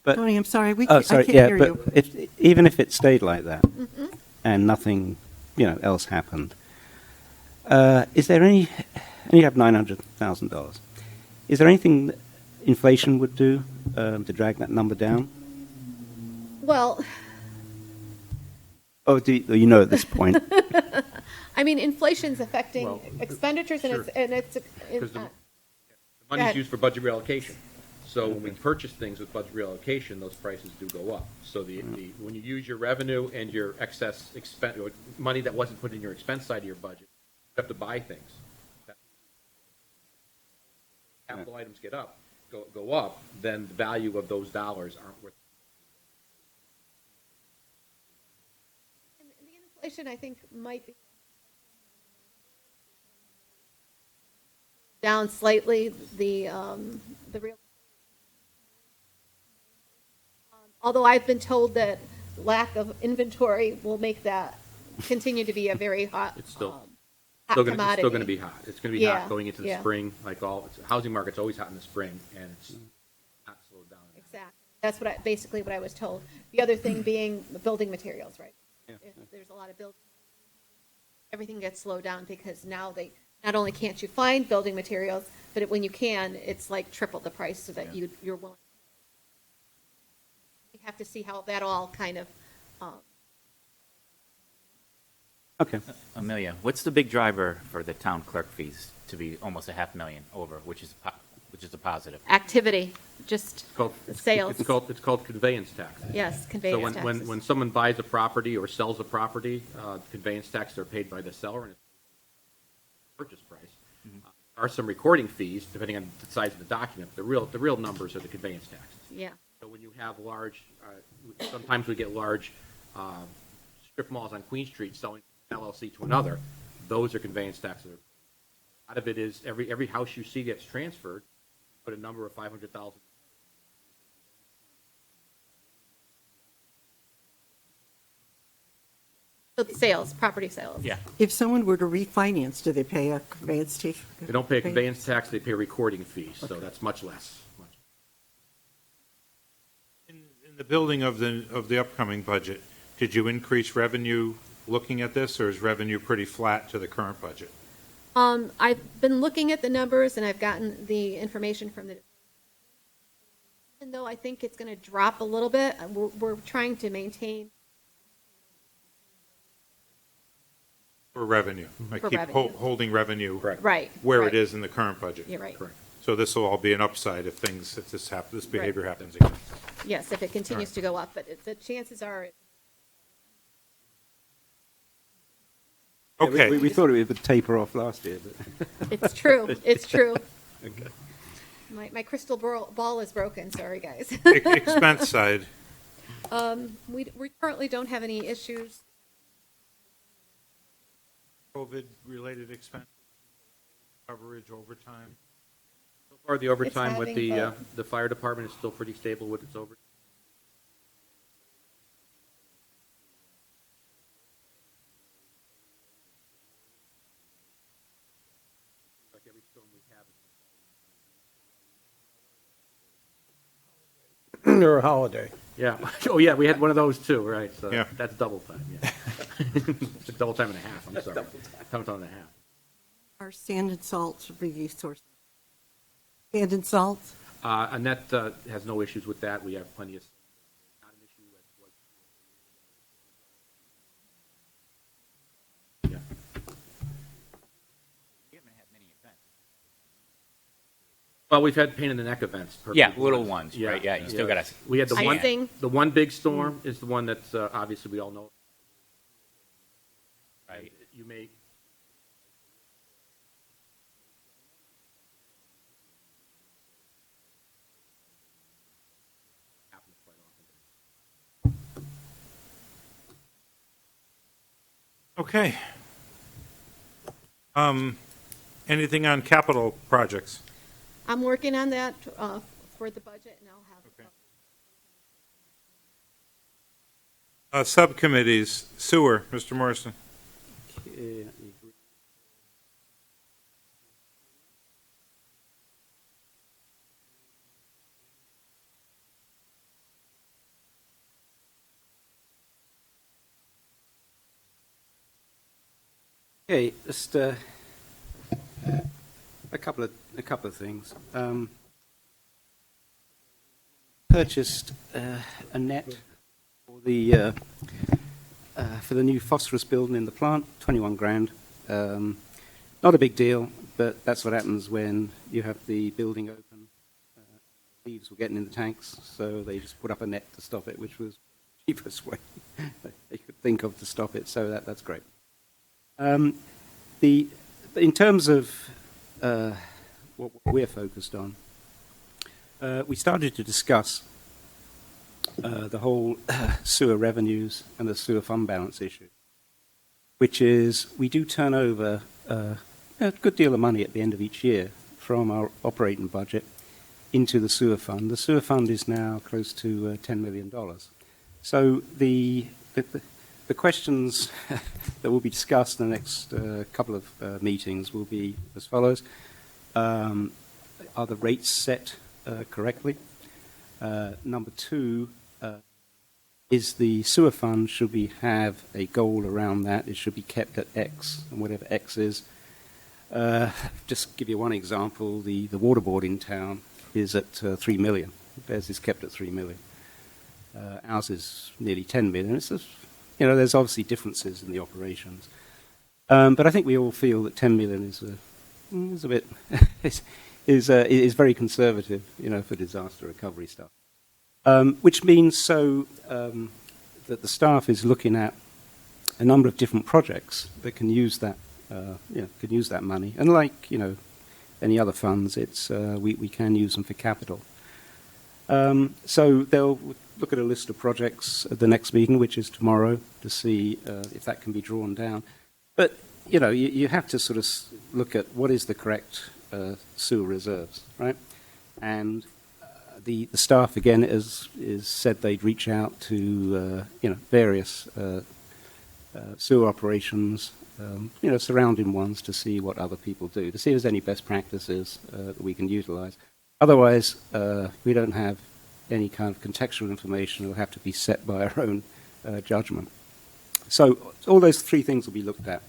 But Tony, I'm sorry, oh, I sorry, can't yeah, hear but you. even if it stayed like that Mm-hmm. and nothing, else happened, is there any? And you have $900,000. Is there anything that inflation would do to drag that number down? Well, Oh, do you know at this point? I mean, inflation's affecting Well, expenditures sure. and it's, Because the Go money's ahead. used for budget reallocation. So when we purchase things with budget reallocation, those prices do go up. So when you use your revenue and your excess expense, or money that wasn't put in your expense side of your budget, you have to buy things. Capital items go up, then the value of those dollars aren't worth. the inflation, I think, might be down slightly, the real. Although I've been told that lack of inventory will make that continue to be a very hot, It's still- hot It's commodity. still going to be hot. It's going to be Yeah, hot going into the yeah. spring, like housing market's always hot in the spring, and it's not slowed down. Exactly. That's basically what I was told. The other thing being the building materials, right? If there's a lot of building, everything gets slowed down because now not only can't you find building materials, but when you can, it's like triple the price so that you're willing. We have to see how that all kind of, Okay. Amelia, what's the big driver for the town clerk fees to be almost $500,000 over, which is a positive? activity, just sales. It's called conveyance tax. Yes, So conveyance when taxes. someone buys a property or sells a property, conveyance taxes are paid by the seller and it's purchase price. There are some recording fees depending on the size of the document. The real numbers are the conveyance taxes. Yeah. So when you have sometimes we get large strip malls on Queen Street selling LLC to another. Those are conveyance taxes. A lot of it is every house you see gets transferred, but a number of 500,000. So sales, property sales. Yeah. If someone were to refinance, do they pay a conveyance fee? They don't pay a conveyance tax, they pay a recording fee, so that's much less. In the building of the upcoming budget, did you increase revenue looking at this, or is revenue pretty flat to the current budget? I've been looking at the numbers and I've gotten the information from even though I think it's going to drop a little bit, we're trying to maintain. For revenue? For revenue. Holding revenue Right. where right. it is in the current budget? You're right. Correct. So this will all be an upside if this behavior Right. happens again? Yes, if it continues to go up, but the chances are, Okay. We thought it would taper off last year, but it's true, it's true. My crystal ball is broken, sorry, guys. Expense side, We currently don't have any issues. COVID-related expense, coverage, overtime? So far, the overtime with having the fire department is still pretty stable with its overtime. Like every storm we have. Or a holiday. Yeah. Oh, yeah, we had one of those too, right? So Yeah. that's double time, yeah. It's double time and a half, I'm sorry. Double time and a half. Our sand and salt resource. Sand and salt? Annette has no issues with that. We have plenty of, not an issue as was. Yeah. You haven't had many events. Well, we've had pain in the neck events. Yeah, little ones, right, yeah, you still yeah. gotta. We had Icing. the one big storm is the one that's obviously we all know. Right. You may. Happens quite often. Okay. Anything on capital projects? I'm working on that for the budget, and I'll have. Subcommittees, sewer, Mr. Morrison. okay, just A couple of things. Purchased a net for the new phosphorus building in the plant, 21 grand. Not a big deal, but that's what happens when you have the building open. Leaves were getting in the tanks, so they just put up a net to stop it, which was the cheapest way they could think of to stop it. So that's great. In terms of what we're focused on, we started to discuss the whole sewer revenues and the sewer fund balance issue, which is we do turn over a good deal of money at the end of each year from our operating budget into the sewer fund. The sewer fund is now close to $10 million. So the questions that will be discussed in the next couple of meetings will be as follows. Are the rates set correctly? Number two, is the sewer fund, should we have a goal around that? It should be kept at X, and whatever X is. Just give you one example, the water board in town is at 3 million. Theirs is kept at 3 million. Ours is nearly 10 million. It's just, there's obviously differences in the operations. But I think we all feel that 10 million is a bit, is very conservative, for disaster recovery stuff. Which means that the staff is looking at a number of different projects that can use that, can use that money. And like, any other funds, we can use them for capital. So they'll look at a list of projects at the next meeting, which is tomorrow, to see if that can be drawn down. But, you have to sort of look at what is the correct sewer reserves, right? And the staff, again, is said they'd reach out to, various sewer operations, surrounding ones, to see what other people do, to see if there's any best practices that we can utilize. Otherwise, we don't have any kind of contextual information. It'll have to be set by our own judgment. So all those three things will be looked at.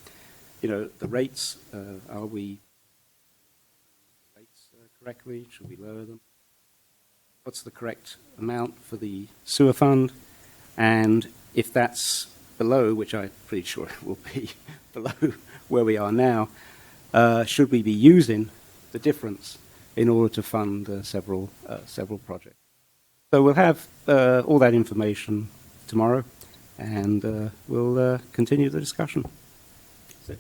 The rates, are we rates correctly? Should we lower them? What's the correct amount for the sewer fund? And if that's below, which I'm pretty sure it will be below where we are now, should we be using the difference in order to fund several projects? So we'll have all that information tomorrow, and we'll continue the discussion. That's it.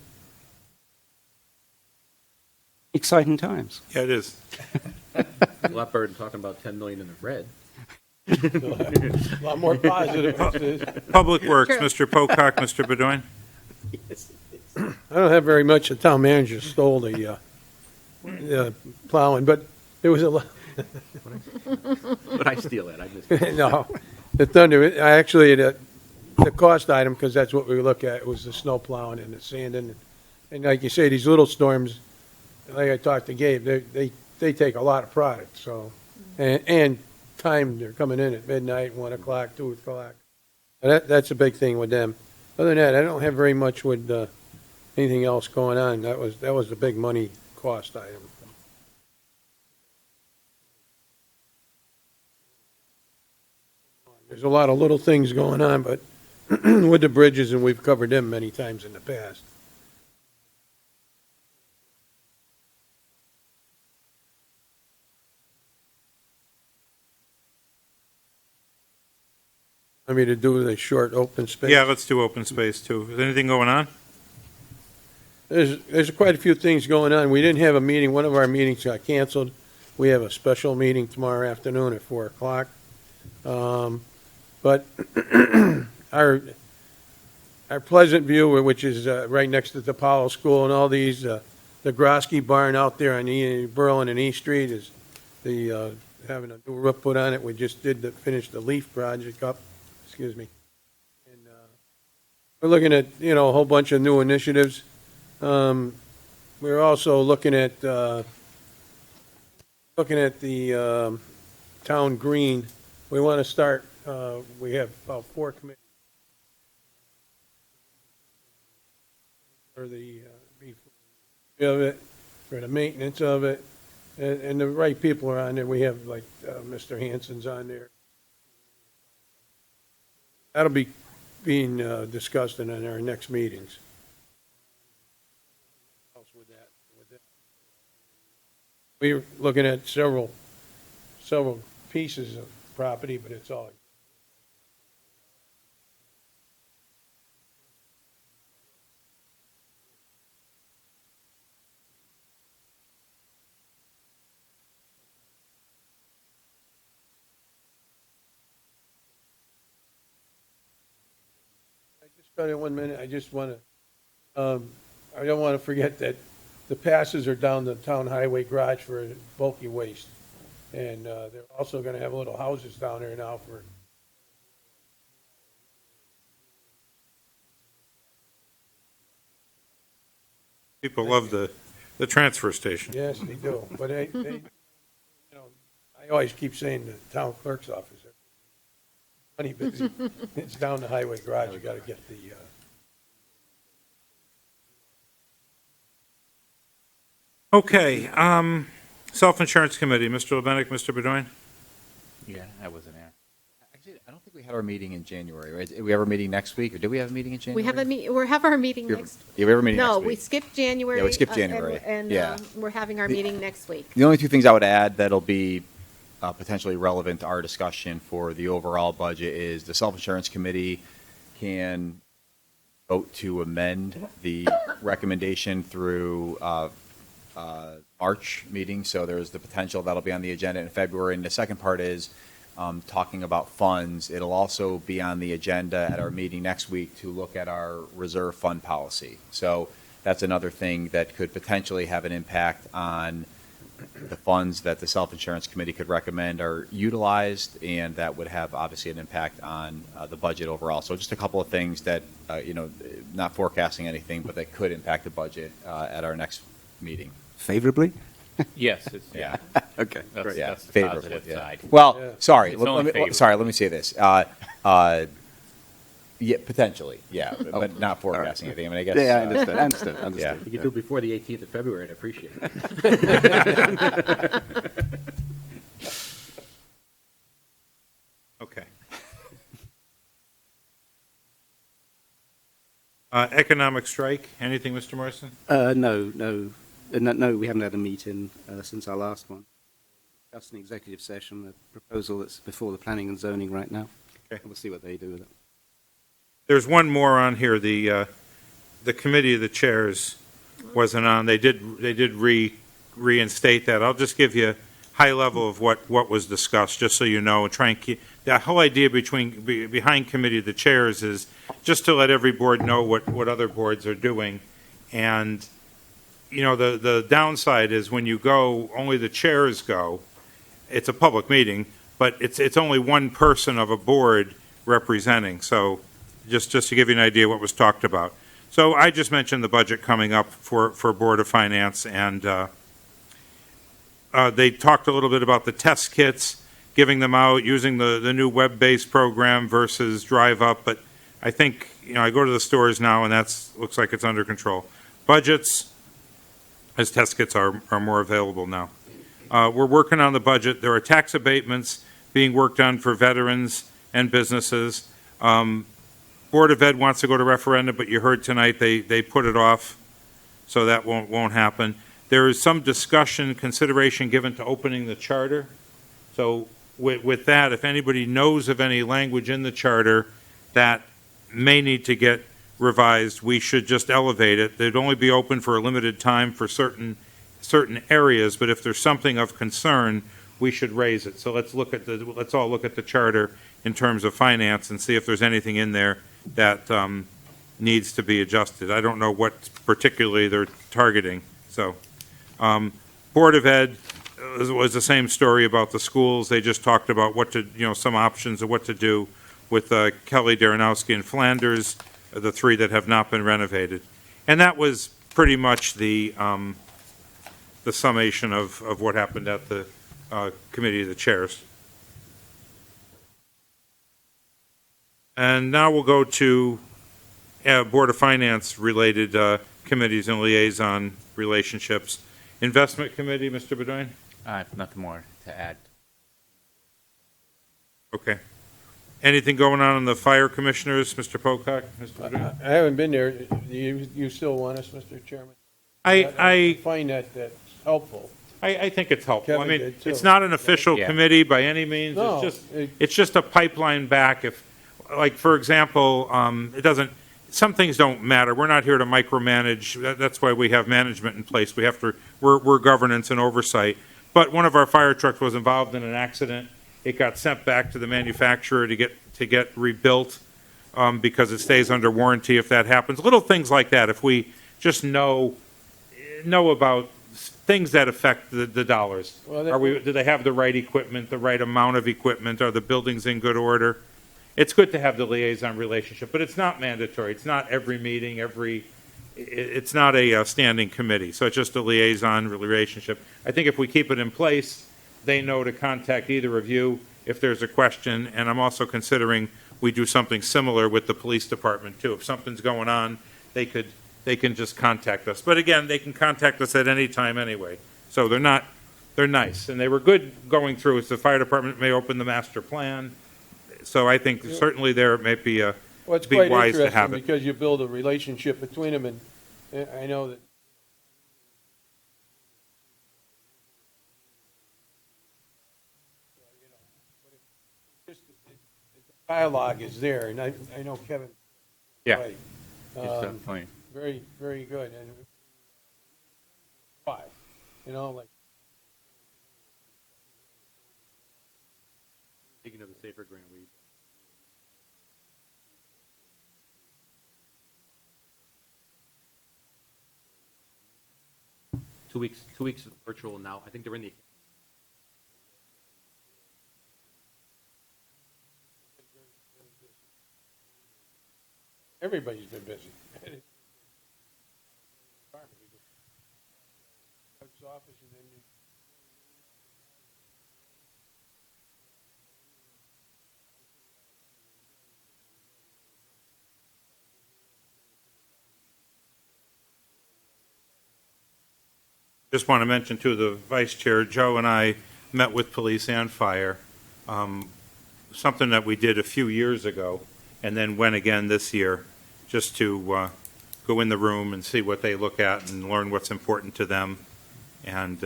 Exciting times. Yeah, it is. A lot better than talking about 10 million in the red. A lot more positive. Public Works, True. Mr. Pocock, Mr. Bedoin. I don't have very much. The town manager stole the plowing, but there was a lot. But I steal it. I missed No, the thunder. I actually the cost item, because that's what we look at, was the snow plowing and the sanding, and like you say, these little storms. Like I talked to Gabe, they take a lot of product. So, and time they're coming in at midnight, 1 o'clock, 2 o'clock. And that's a big thing with them. Other than that, I don't have very much with anything else going on. That was the big money cost item. There's a lot of little things going on, but with the bridges, and we've covered them many times in the past. I mean, to do the short open space. Yeah, let's do open space, too. Is anything going on? There's quite a few things going on. We didn't have a meeting. One of our meetings got canceled. We have a special meeting tomorrow afternoon at 4 o'clock. But our Pleasant View, which is right next to the Apollo School, and all these, the Grosky Barn out there on Berlin and East Street is having a new roof put on it. We just finished the leaf project up. Excuse me. And we're looking at a whole bunch of new initiatives. We're also looking at the town green. We want to start. We have about 4 committees for the for the maintenance of it. And the right people are on there. We have like Mr. Hanson's on there. That'll be being discussed in our next meetings. Else with that? We're looking at several pieces of property, but it's all. Got in 1 minute. I just want to, I don't want to forget that the passes are down the town highway garage for bulky waste. And they're also going to have little houses down there now for. People love the transfer station. Yes, they do. But I always keep saying the town clerk's office. Money busy. It's down the highway garage. You got to get the. Okay, Self-Insurance Committee, Mr. Lebenik, Mr. Bedoin? Yeah, I wasn't there. Actually, I don't think we had our meeting in January, right? Did we have our meeting next week, or did we have a meeting in January? We have our meeting next. Yeah, we have our meeting next No, week. we skipped January. Yeah, we skipped January. And we're having our meeting next week. The only two things I would add that'll be potentially relevant to our discussion for the overall budget is the Self-Insurance Committee can vote to amend the recommendation through March meeting. So there's the potential that'll be on the agenda in February. And the second part is talking about funds. It'll also be on the agenda at our meeting next week to look at our reserve fund policy. So that's another thing that could potentially have an impact on the funds that the Self-Insurance Committee could recommend are utilized, and that would have obviously an impact on the budget overall. So just a couple of things that, not forecasting anything, but that could impact the budget at our next meeting. Favorably? Yes, it's, Yeah. Okay. that's, Yeah, that's the favorably, positive yeah. side. Well, Yeah. sorry, It's only favorable. let me say this. Yeah, potentially, yeah, but not forecasting anything. I mean, I guess. Yeah, I understood. Yeah. You can do it before the 18th of February, I'd appreciate it. Okay. Economic strike, anything, Mr. Morrison? No, we haven't had a meeting since our last one. Just an executive session, a proposal that's before the planning and zoning right now. Okay. We'll see what they do with it. There's one more on here, the committee of the chairs wasn't on. They did reinstate that. I'll just give you high level of what was discussed, just so you know, and try and keep, the whole idea behind committee of the chairs is just to let every board know what other boards are doing. And, the downside is when you go, only the chairs go. It's a public meeting, but it's only one person of a board representing. So just to give you an idea what was talked about. So I just mentioned the budget coming up for Board of Finance, and they talked a little bit about the test kits, giving them out, using the new web-based program versus drive up. But I think, I go to the stores now, and looks like it's under control. Budgets, as test kits are more available now. We're working on the budget. There are tax abatements being worked on for veterans and businesses. Board of Ed wants to go to referendum, but you heard tonight they put it off, so that won't happen. There is some discussion, consideration given to opening the charter. So with that, if anybody knows of any language in the charter that may need to get revised, we should just elevate it. They'd only be open for a limited time for certain areas, but if there's something of concern, we should raise it. So let's all look at the charter in terms of finance and see if there's anything in there that needs to be adjusted. I don't know what particularly they're targeting. So, Board of Ed was the same story about the schools. They just talked about some options of what to do with Kelly, Daranowski, and Flanders, the three that have not been renovated. And that was pretty much the summation of what happened at the Committee of the Chairs. And now we'll go to Board of Finance related committees and liaison relationships. Investment Committee, Mr. Bedoyan? I have nothing more to add. Okay. Anything going on in the Fire Commissioners, Mr. Pocock, Mr. Bedoyan? I haven't been there. You still want us, Mr. Chairman? I find that's helpful. think it's helpful. I Kevin mean, did too. it's not an official Yeah. committee by any means. No, It's just a pipeline back. If, like, for example, it doesn't, some things don't matter. We're not here to micromanage. That's why we have management in place. We're governance and oversight. But one of our fire trucks was involved in an accident. It got sent back to the manufacturer to get rebuilt, because it stays under warranty if that happens. Little things like that. If we just know about things that affect the dollars. Well, Do they have the right equipment, the right amount of equipment? Are the buildings in good order? It's good to have the liaison relationship, but it's not mandatory. It's not every meeting, it's not a standing committee, so it's just a liaison relationship. I think if we keep it in place, they know to contact either of you if there's a question, and I'm also considering we do something similar with the police department, too. If something's going on, they can just contact us. But again, they can contact us at any time anyway. So they're nice, and they were good going through. The fire department may open the master plan, so I think certainly there it may be Well, it's be quite wise to interesting have it. because you build a relationship between them, and I know that. Dialogue is there, and I know Kevin. Yeah. Right. It's definitely. Very, very good, and why, like. Speaking of the Safer Grant, we 2 weeks virtual now. I think they're in the. Everybody's been busy. Office and then Just want to mention, too, the vice chair, Joe, and I met with police and fire, something that we did a few years ago, and then went again this year, just to go in the room and see what they look at and learn what's important to them. And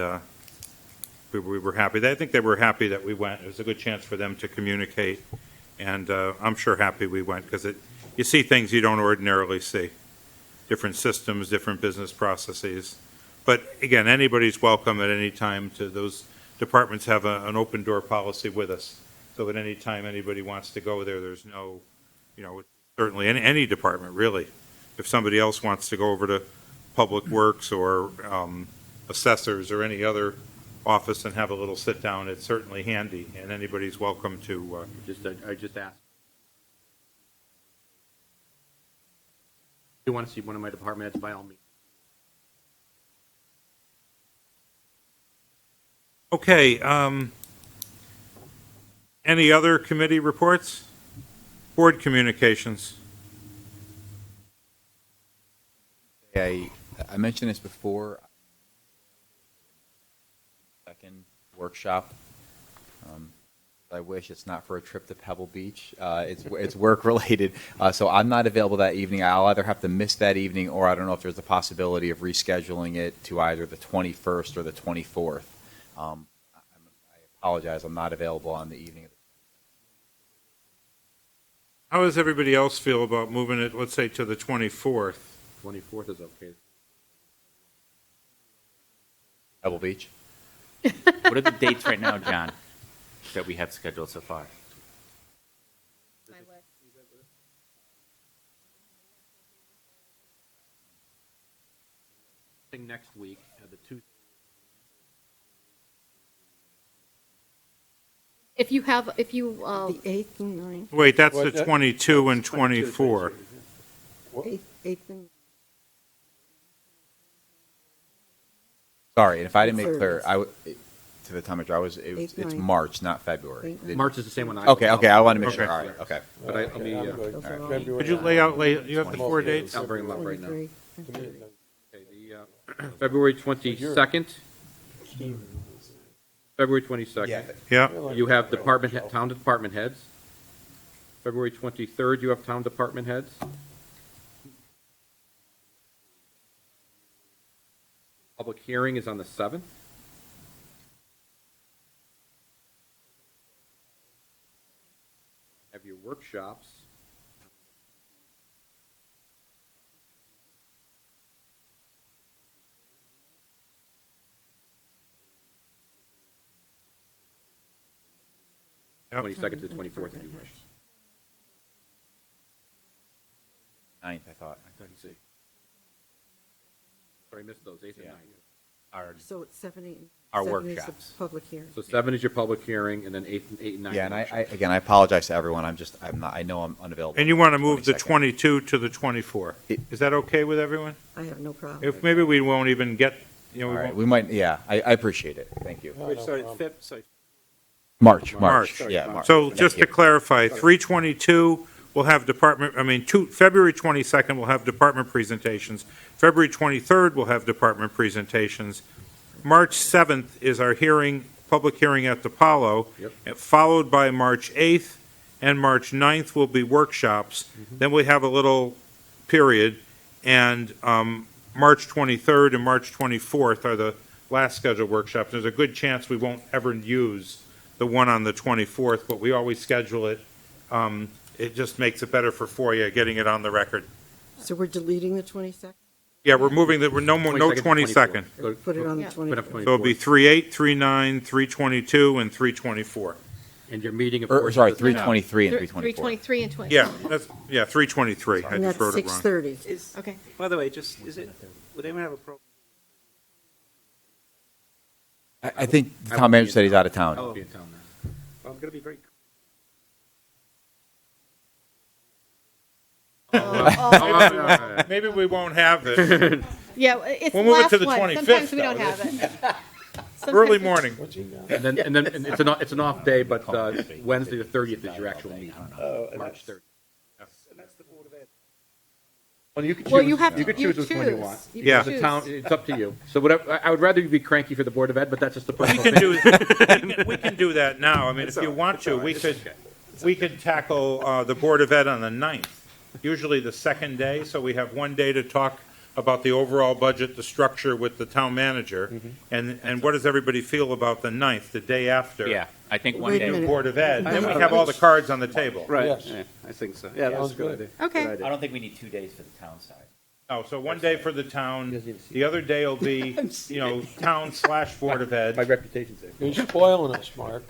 we were happy. I think they were happy that we went. It was a good chance for them to communicate, and I'm sure happy we went, because you see things you don't ordinarily see, different systems, different business processes. But again, anybody's welcome at any time to those departments have an open door policy with us. So at any time anybody wants to go there, there's no, certainly any department really. If somebody else wants to go over to Public Works or assessors or any other office and have a little sit down, it's certainly handy, and anybody's welcome to. I just asked. If you want to see one of my department heads, by all means. Okay, any other committee reports? Board communications? I mentioned this before. Second workshop. I wish it's not for a trip to Pebble Beach. It's work related, so I'm not available that evening. I'll either have to miss that evening, or I don't know if there's a possibility of rescheduling it to either the 21st or the 24th. I apologize. I'm not available on the evening. How does everybody else feel about moving it, let's say, to the 24th? 24th is okay. Pebble Beach. What are the dates right now, John, that we have scheduled so far? My list. Thing next week, the two. If you, The 8th and 9th. Wait, that's What, the that- 22 and 24. 8th and Sorry, and if I didn't make Third. clear, to the time it's Ninth. March, not February. March is the same one. Okay, I want to make sure. Okay. All right, okay. But let me. I'm good. Those are all- February. Could you lay out, you have the 4 dates? I'll bring them up right now. 23. Okay, February 22nd. February 22nd. Yeah, You have town department heads. February 23rd, you have town department heads. Public hearing is on the 7th. Have your workshops. Yep. 22nd to the 24th, if you wish. 9th, I thought. Sorry, I missed those, 8th and Yeah. 9th. So it's 7, 8, Our 7 is the workshops. public hearing. So 7 is your public hearing, and then 8 and 9. Yeah, and I apologize to everyone. I know I'm unavailable. and you want to move the 22nd. 22 to the 24. It- Is that okay with everyone? I have no problem. If maybe we won't even get, you know, All we right, won't. we might, yeah, I appreciate it. Thank you. No problem. March. March. Yeah, March. So Thank just you. to clarify, 3/22 will have February 22nd will have department presentations. February 23rd will have department presentations. March 7th is our public hearing at the Apollo, Yep. followed by March 8th, and March 9th will be workshops. Then we have a little period, and March 23rd and March 24th are the last scheduled workshops. There's a good chance we won't ever use the one on the 24th, but we always schedule it. It just makes it better for FOIA, getting it on the record. So we're deleting the 22nd? Yeah, we're moving no 22nd. Put it on the Yeah. 24th. So it'll be 3/8, 3/9, 3/22, and 3/24. And your meeting, of Or, course. sorry, is- 323 and 324. 323 and 24. Yeah, 3/23. I And just that's wrote it wrong. 6:30. Okay. By the way, is it, would anyone have a problem? I think the I town won't be manager in said he's town. out of town. I won't be in town then. Well, I'm going to be very. Maybe we won't have it. Yeah, it's the We'll move it last to the one. 25th, Sometimes we don't though. have it. Early Sometimes- morning. And then it's an off day, but Wednesday the 30th is your actual meeting. March 30th. And that's the Board of Ed. Well, you could Well, choose, you have to, you could choose which one you want. You Yeah. can The town, choose. it's up to you. So whatever, I would rather you be cranky for the Board of Ed, but that's just the We personal can thing. do, we can do that now. I mean, if you want to, we could tackle the Board of Ed on the 9th, usually the second day, so we have one day to talk about the overall budget, the structure with the town manager, and what does everybody feel about the 9th, the day after? Yeah, I think one Wait a day. minute. Board of Ed, then we have all the cards on the table. Right, Yes. yeah, I think so. Yeah, that's a Sounds good good. idea. Okay. Good idea. I don't think we need 2 days for the town side. Oh, so one day for the town, the other day will be, town/Board of My Ed, reputation's there. You're spoiling us, Mark.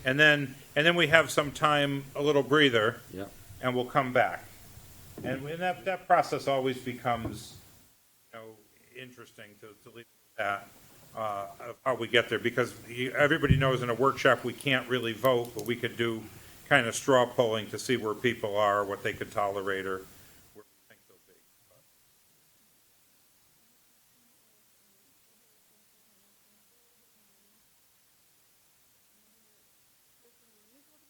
and then we have some time, a little breather, Yep. and we'll come back. And that process always becomes, interesting to leave that, of how we get there, because everybody knows in a workshop, we can't really vote, but we could do kind of straw polling to see where people are, what they could tolerate, or where we think they'll be.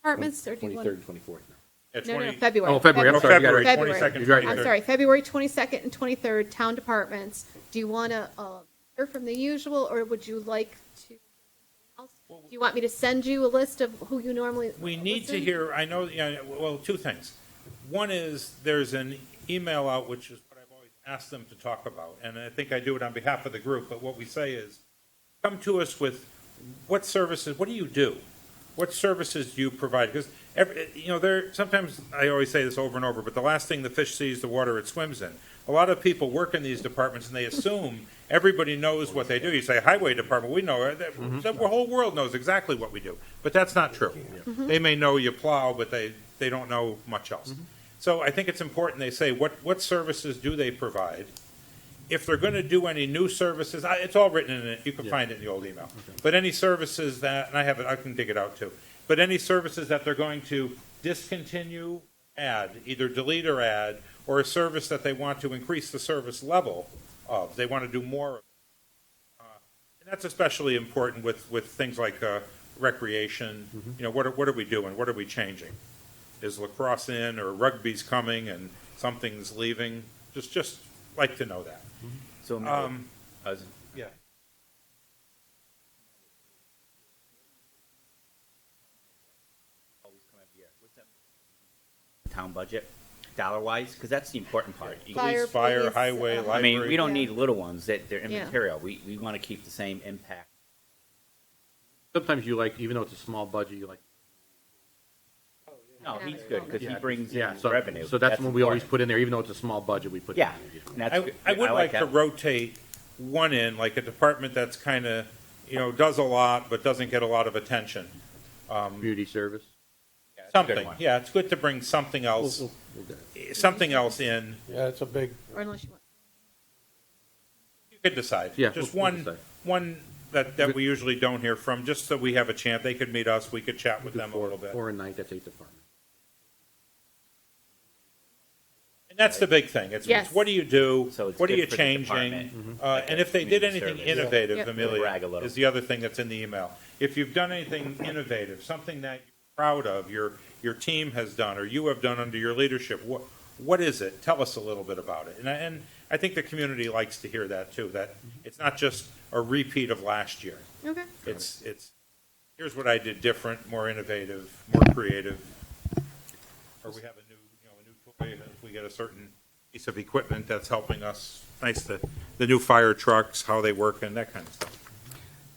Departments, or do you 23rd want? and 24th. Yeah, No, 20 February. Oh, February, I'm sorry, you got it. February, February. 22nd, You're right. I'm 23rd. sorry, February 22nd and 23rd, town departments. Do you want to hear from the usual, or would you like to? Do you want me to send you a list of who you normally? We need to listen? hear, I know, well, two things. One is, there's an email out, which is what I've always asked them to talk about, and I think I do it on behalf of the group, but what we say is, come to us with what services, what do you do? What services do you provide? Because, sometimes, I always say this over and over, but the last thing the fish sees, the water it swims in. A lot of people work in these departments, and they assume everybody knows what they do. You say, highway department, we know, the whole world knows exactly what we do. But that's not true. They may know you plow, but they don't know much else. So I think it's important they say, what services do they provide? If they're going to do any new services, it's all written in it, you can find it in the old email. But any services that, and I have it, I can dig it out too. But any services that they're going to discontinue, add, either delete or add, or a service that they want to increase the service level of, they want to do more of it. And that's especially important with things like recreation. What are we doing? What are we changing? Is lacrosse in, or rugby's coming and something's leaving? Just like to know that. So, Yeah. town budget, dollar-wise, because that's the important part. Police, fire, police, highway, I I mean, library. we don't Yeah. need little ones, that they're Yeah. immaterial. We want to keep the same impact. Sometimes you like, even though it's a small budget, you like. No, he's good, because he brings Yeah, in so, revenue. so that's when we always important. put in there, even though it's a small budget, we put. Yeah. and that's I, good. I would like to that. rotate one in, like a department that's kind of, does a lot, but doesn't get a lot of attention. Community service. Yeah, it's a good Something, one. yeah, it's good to bring something else, something else in. Yeah, it's a big, Or unless you want. You could decide. Yeah, Just we'll one, decide. one that we usually don't hear from, just so we have a chance. They could meet us, we could chat with them a little bit. 4 a night, that's 8 departments. And that's the big thing. It's Yes. what do you do? So it's What are good you for the changing? department. And if they did Community anything service. innovative, Yep. Brag a Amelia, little. is the other thing that's in the email. If you've done anything innovative, something that you're proud of, your team has done, or you have done under your leadership, what is it? Tell us a little bit about it. And I think the community likes to hear that too, that it's not just a repeat of last year. Okay. It's here's what I did different, more innovative, more creative. Or we have a new toy, if we get a certain piece of equipment that's helping us. Nice, the new fire trucks, how they work and that kind of stuff.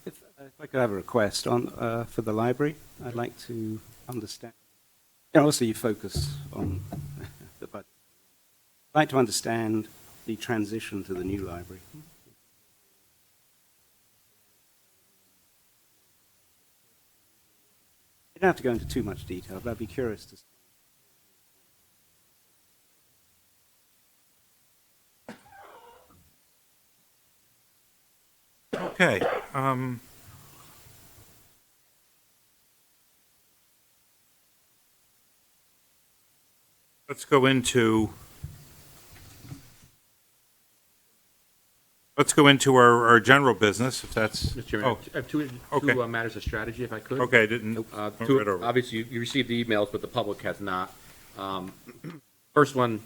If I could have a request on for the library, I'd like to understand. Obviously, you focus on the budget. I'd like to understand the transition to the new library. You don't have to go into too much detail, but I'd be curious to. Okay. Let's go into our general business, if that's. Mr. Chairman, I have two okay. matters of strategy, if I could. Okay, didn't. Right over. Obviously, you received the emails, but the public has not. First one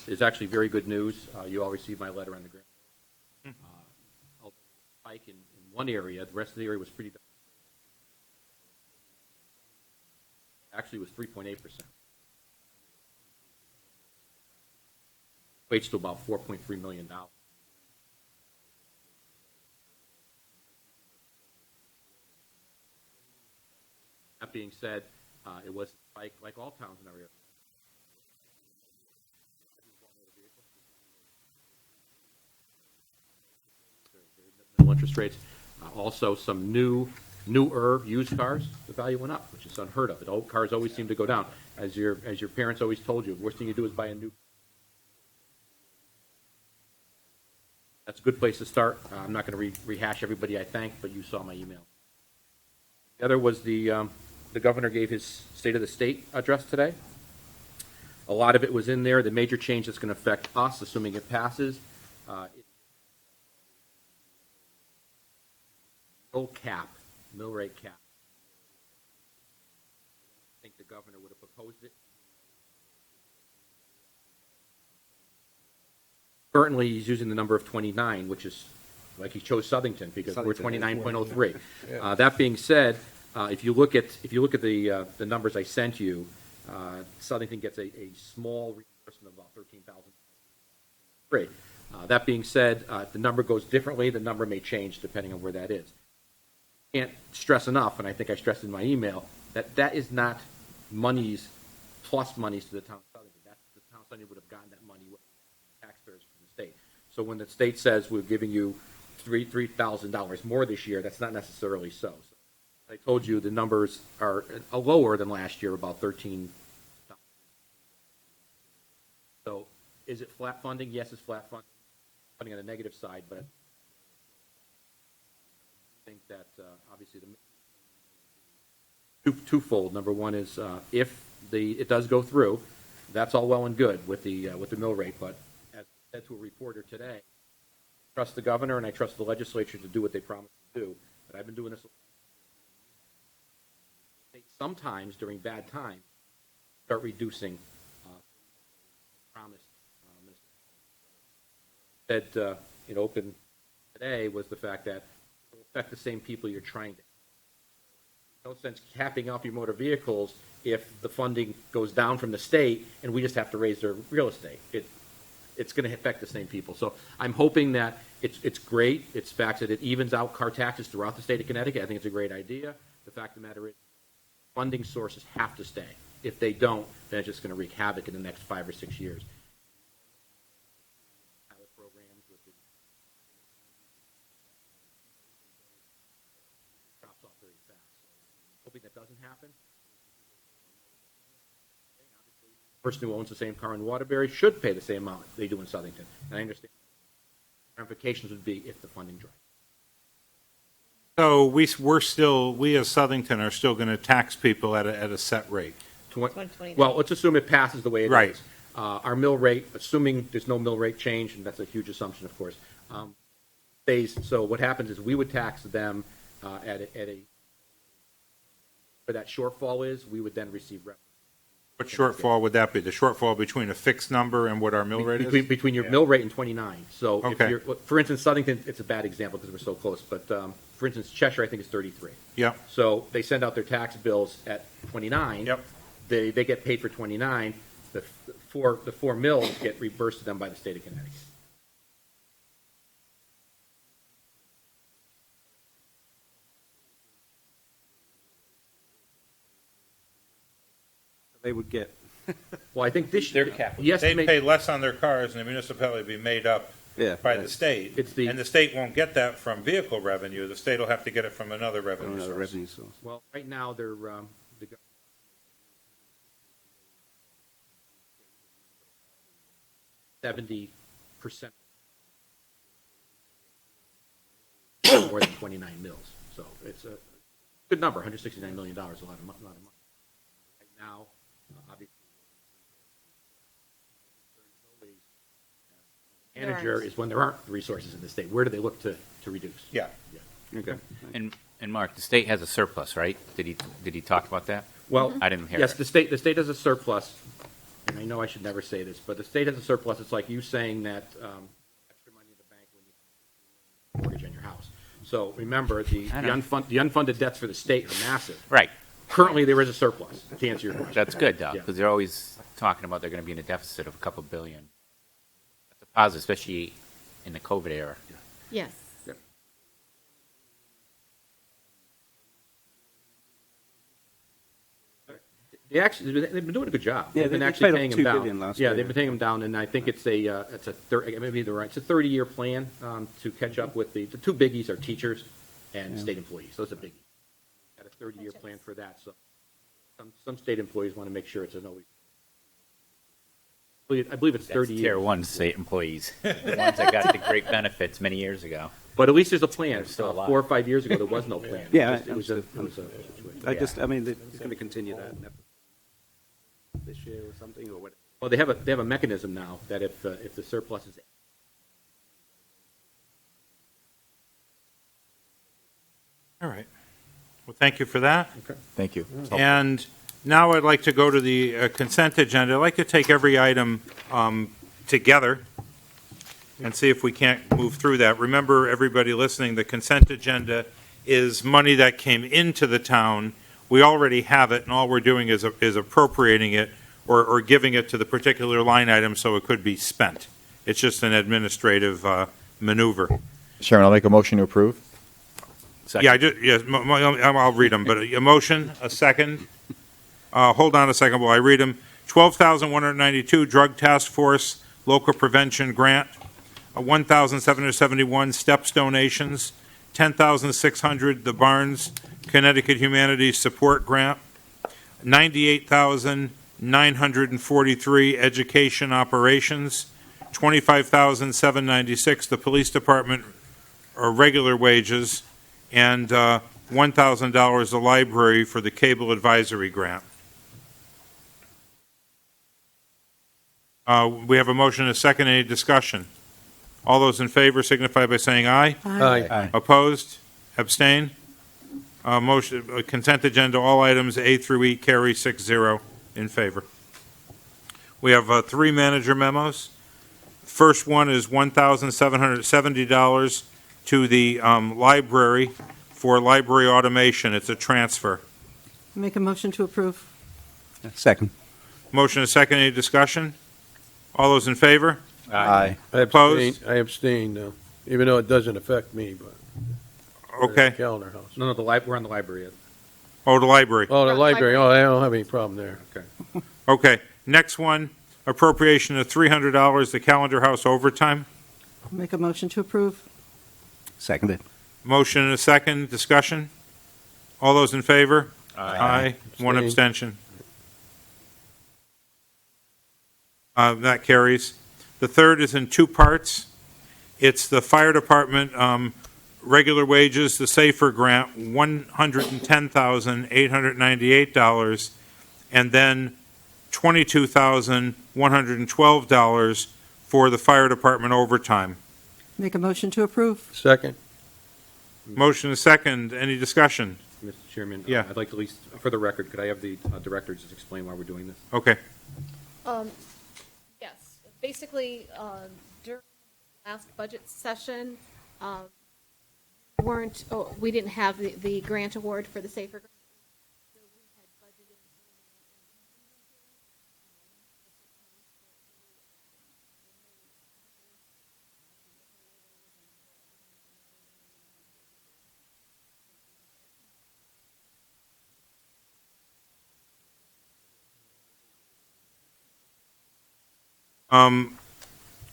is actually very good news. You all received my letter on the grant. Spike in one area, the rest of the area was pretty bad. Actually, it was 3.8%. Equates to about $4.3 million. That being said, it was like all towns in our area. No interest rates. Also, some newer used cars, the value went up, which is unheard of. Old cars always seem to go down. As your parents always told you, the worst thing you do is buy a new. That's a good place to start. I'm not going to rehash everybody I thanked, but you saw my email. The other was the governor gave his State of the State address today. A lot of it was in there. The major change that's going to affect us, assuming it passes, mill rate cap. I think the governor would have proposed it. Currently, he's using the number of 29, which is like he chose Southington because we're 29.03. That being said, if you look at the numbers I sent you, Southington gets a small reimbursement of about $13,000. That being said, if the number goes differently, the number may change depending on where that is. Can't stress enough, and I think I stressed in my email, that is not monies plus monies to the town of Southington. The town of Southington would have gotten that money with taxpayers from the state. So when the state says we're giving you $3,000 more this year, that's not necessarily so. I told you the numbers are lower than last year, about 13. So is it flat funding? Yes, it's flat funding on the negative side, but I think that obviously twofold. Number one is if it does go through, that's all well and good with the mill rate, but as I said to a reporter today, I trust the governor and I trust the legislature to do what they promised to do. But I've been doing this sometimes during bad times, start reducing promise. Said in open today was the fact that it will affect the same people you're trying to. No sense capping off your motor vehicles if the funding goes down from the state and we just have to raise their real estate. It's going to affect the same people. So I'm hoping that it's great. It's the fact that it evens out car taxes throughout the state of Connecticut. I think it's a great idea. The fact of the matter is funding sources have to stay. If they don't, then it's just going to wreak havoc in the next 5 or 6 years. Pilot programs with the drops off very fast. So hoping that doesn't happen. The person who owns the same car in Waterbury should pay the same amount they do in Southington. And I understand the ramifications would be if the funding drops. So we as Southington are still going to tax people at a set rate. Well, let's assume it passes the way it is. Right. Our mill rate, assuming there's no mill rate change, and that's a huge assumption, of course, stays. So what happens is we would tax them at a where that shortfall is, we would then receive revenue. What shortfall would that be? The shortfall between a fixed number and what our mill rate is? Between your mill rate and 29. So if Okay. you're, for instance, Southington, it's a bad example because we're so close, but for instance, Cheshire, I think, is 33. Yep. So they send out their tax bills at 29. Yep. They get paid for 29. The four mills get reimbursed to them by the state of Connecticut. They would get. Well, I think this year, yes, They pay less on their cars, and the municipality will be made up Yeah, by the right. state. It's And the state won't get that from vehicle revenue. The state will have to get it from another revenue Another source. revenue source. Well, right now, they're, the 70% more than 29 mills. So it's a good number, $169 million, a lot of money. Right now, obviously, manager is when there aren't resources in the state. Where do they look to reduce? Yeah. Okay. And Mark, the state has a surplus, right? Did he talk about that? Well, I didn't hear yes, it. the state has a surplus, and I know I should never say this, but the state has a surplus. It's like you saying that extra money in the bank when you have a mortgage on your house. So remember, the unfunded debts for the state are massive. Right. Currently, there is a surplus, to answer your question. That's good, though, Yeah. because they're always talking about they're going to be in a deficit of a couple billion. That's a positive, especially in the COVID era. Yes. They've been doing a good job. Yeah, They've been they actually paid off paying $2 them down. billion last Yeah, year. they've been paying them down, and I think it's a 30-year plan to catch up with the two biggies are teachers and state employees. Those are biggies. Got a 30-year plan for that. So some state employees want to make sure it's an always. I believe it's 30 That's years. Tier 1 state employees, the ones that got the great benefits many years ago. But at least there's a plan. They're still alive. 4 or 5 years ago, there was no plan. Yeah, It was a understood. situation. I mean, they're going to continue that this year or something, or what? Well, they have a mechanism now that if the surplus is All right. Well, thank you for that. Thank you. And now I'd like to go to the consent agenda. I'd like to take every item together and see if we can't move through that. Remember, everybody listening, the consent agenda is money that came into the town. We already have it, and all we're doing is appropriating it or giving it to the particular line item so it could be spent. It's just an administrative maneuver. Sharon, I'll make a motion to approve. Second. Yeah, yes, I'll read them, but a motion, a second. Hold on a second while I read them. 12,192 Drug Task Force Local Prevention Grant, 1,771 STEPS donations, 10,600 the Barnes Connecticut Humanities Support Grant, 98,943 Education Operations, 25,796 the Police Department regular wages, and $1,000 the library for the Cable Advisory Grant. We have a motion and a second. Any discussion? All those in favor signify by saying aye. Aye. Opposed? Abstain? Motion, consent agenda, all items A through E carry 6-0 in favor. We have 3 manager memos, First one is $1,770 to the library for library automation. It's a transfer. Make a motion to approve. Second. Motion is second. Any discussion? All those in favor? Aye. Opposed? I abstain, though, even though it doesn't affect me, but. Okay. Calendar house. No, we're on the library yet. Oh, the library. Oh, the library, oh, I don't have any problem there. Okay. Okay. Next one, appropriation of $300 to calendar house overtime. Make a motion to approve. Seconded. Motion and a second. Discussion? All those in favor? Aye. One Abstain. abstention. That carries. The third is in two parts. It's the fire department regular wages, the SAFER grant, $110,898, and then $22,112 for the fire department overtime. Make a motion to approve. Second. Motion and second. Any discussion? Mr. Chairman, Yeah. I'd like to at least, for the record, could I have the director just explain why we're doing this? Okay. Yes, basically, during the last budget session, we didn't have the grant award for the SAFER grant. So we had budgeted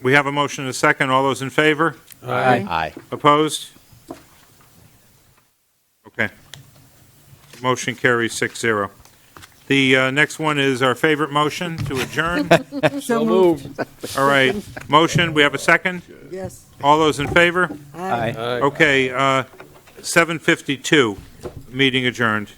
We have a motion and a second. All those in favor? Aye. Aye. Opposed? Okay. Motion carries 6-0. The next one is our favorite motion to adjourn. So moved. All right. Motion, we have a second? Yes. All those in favor? Aye. Okay, 7:52, meeting adjourned.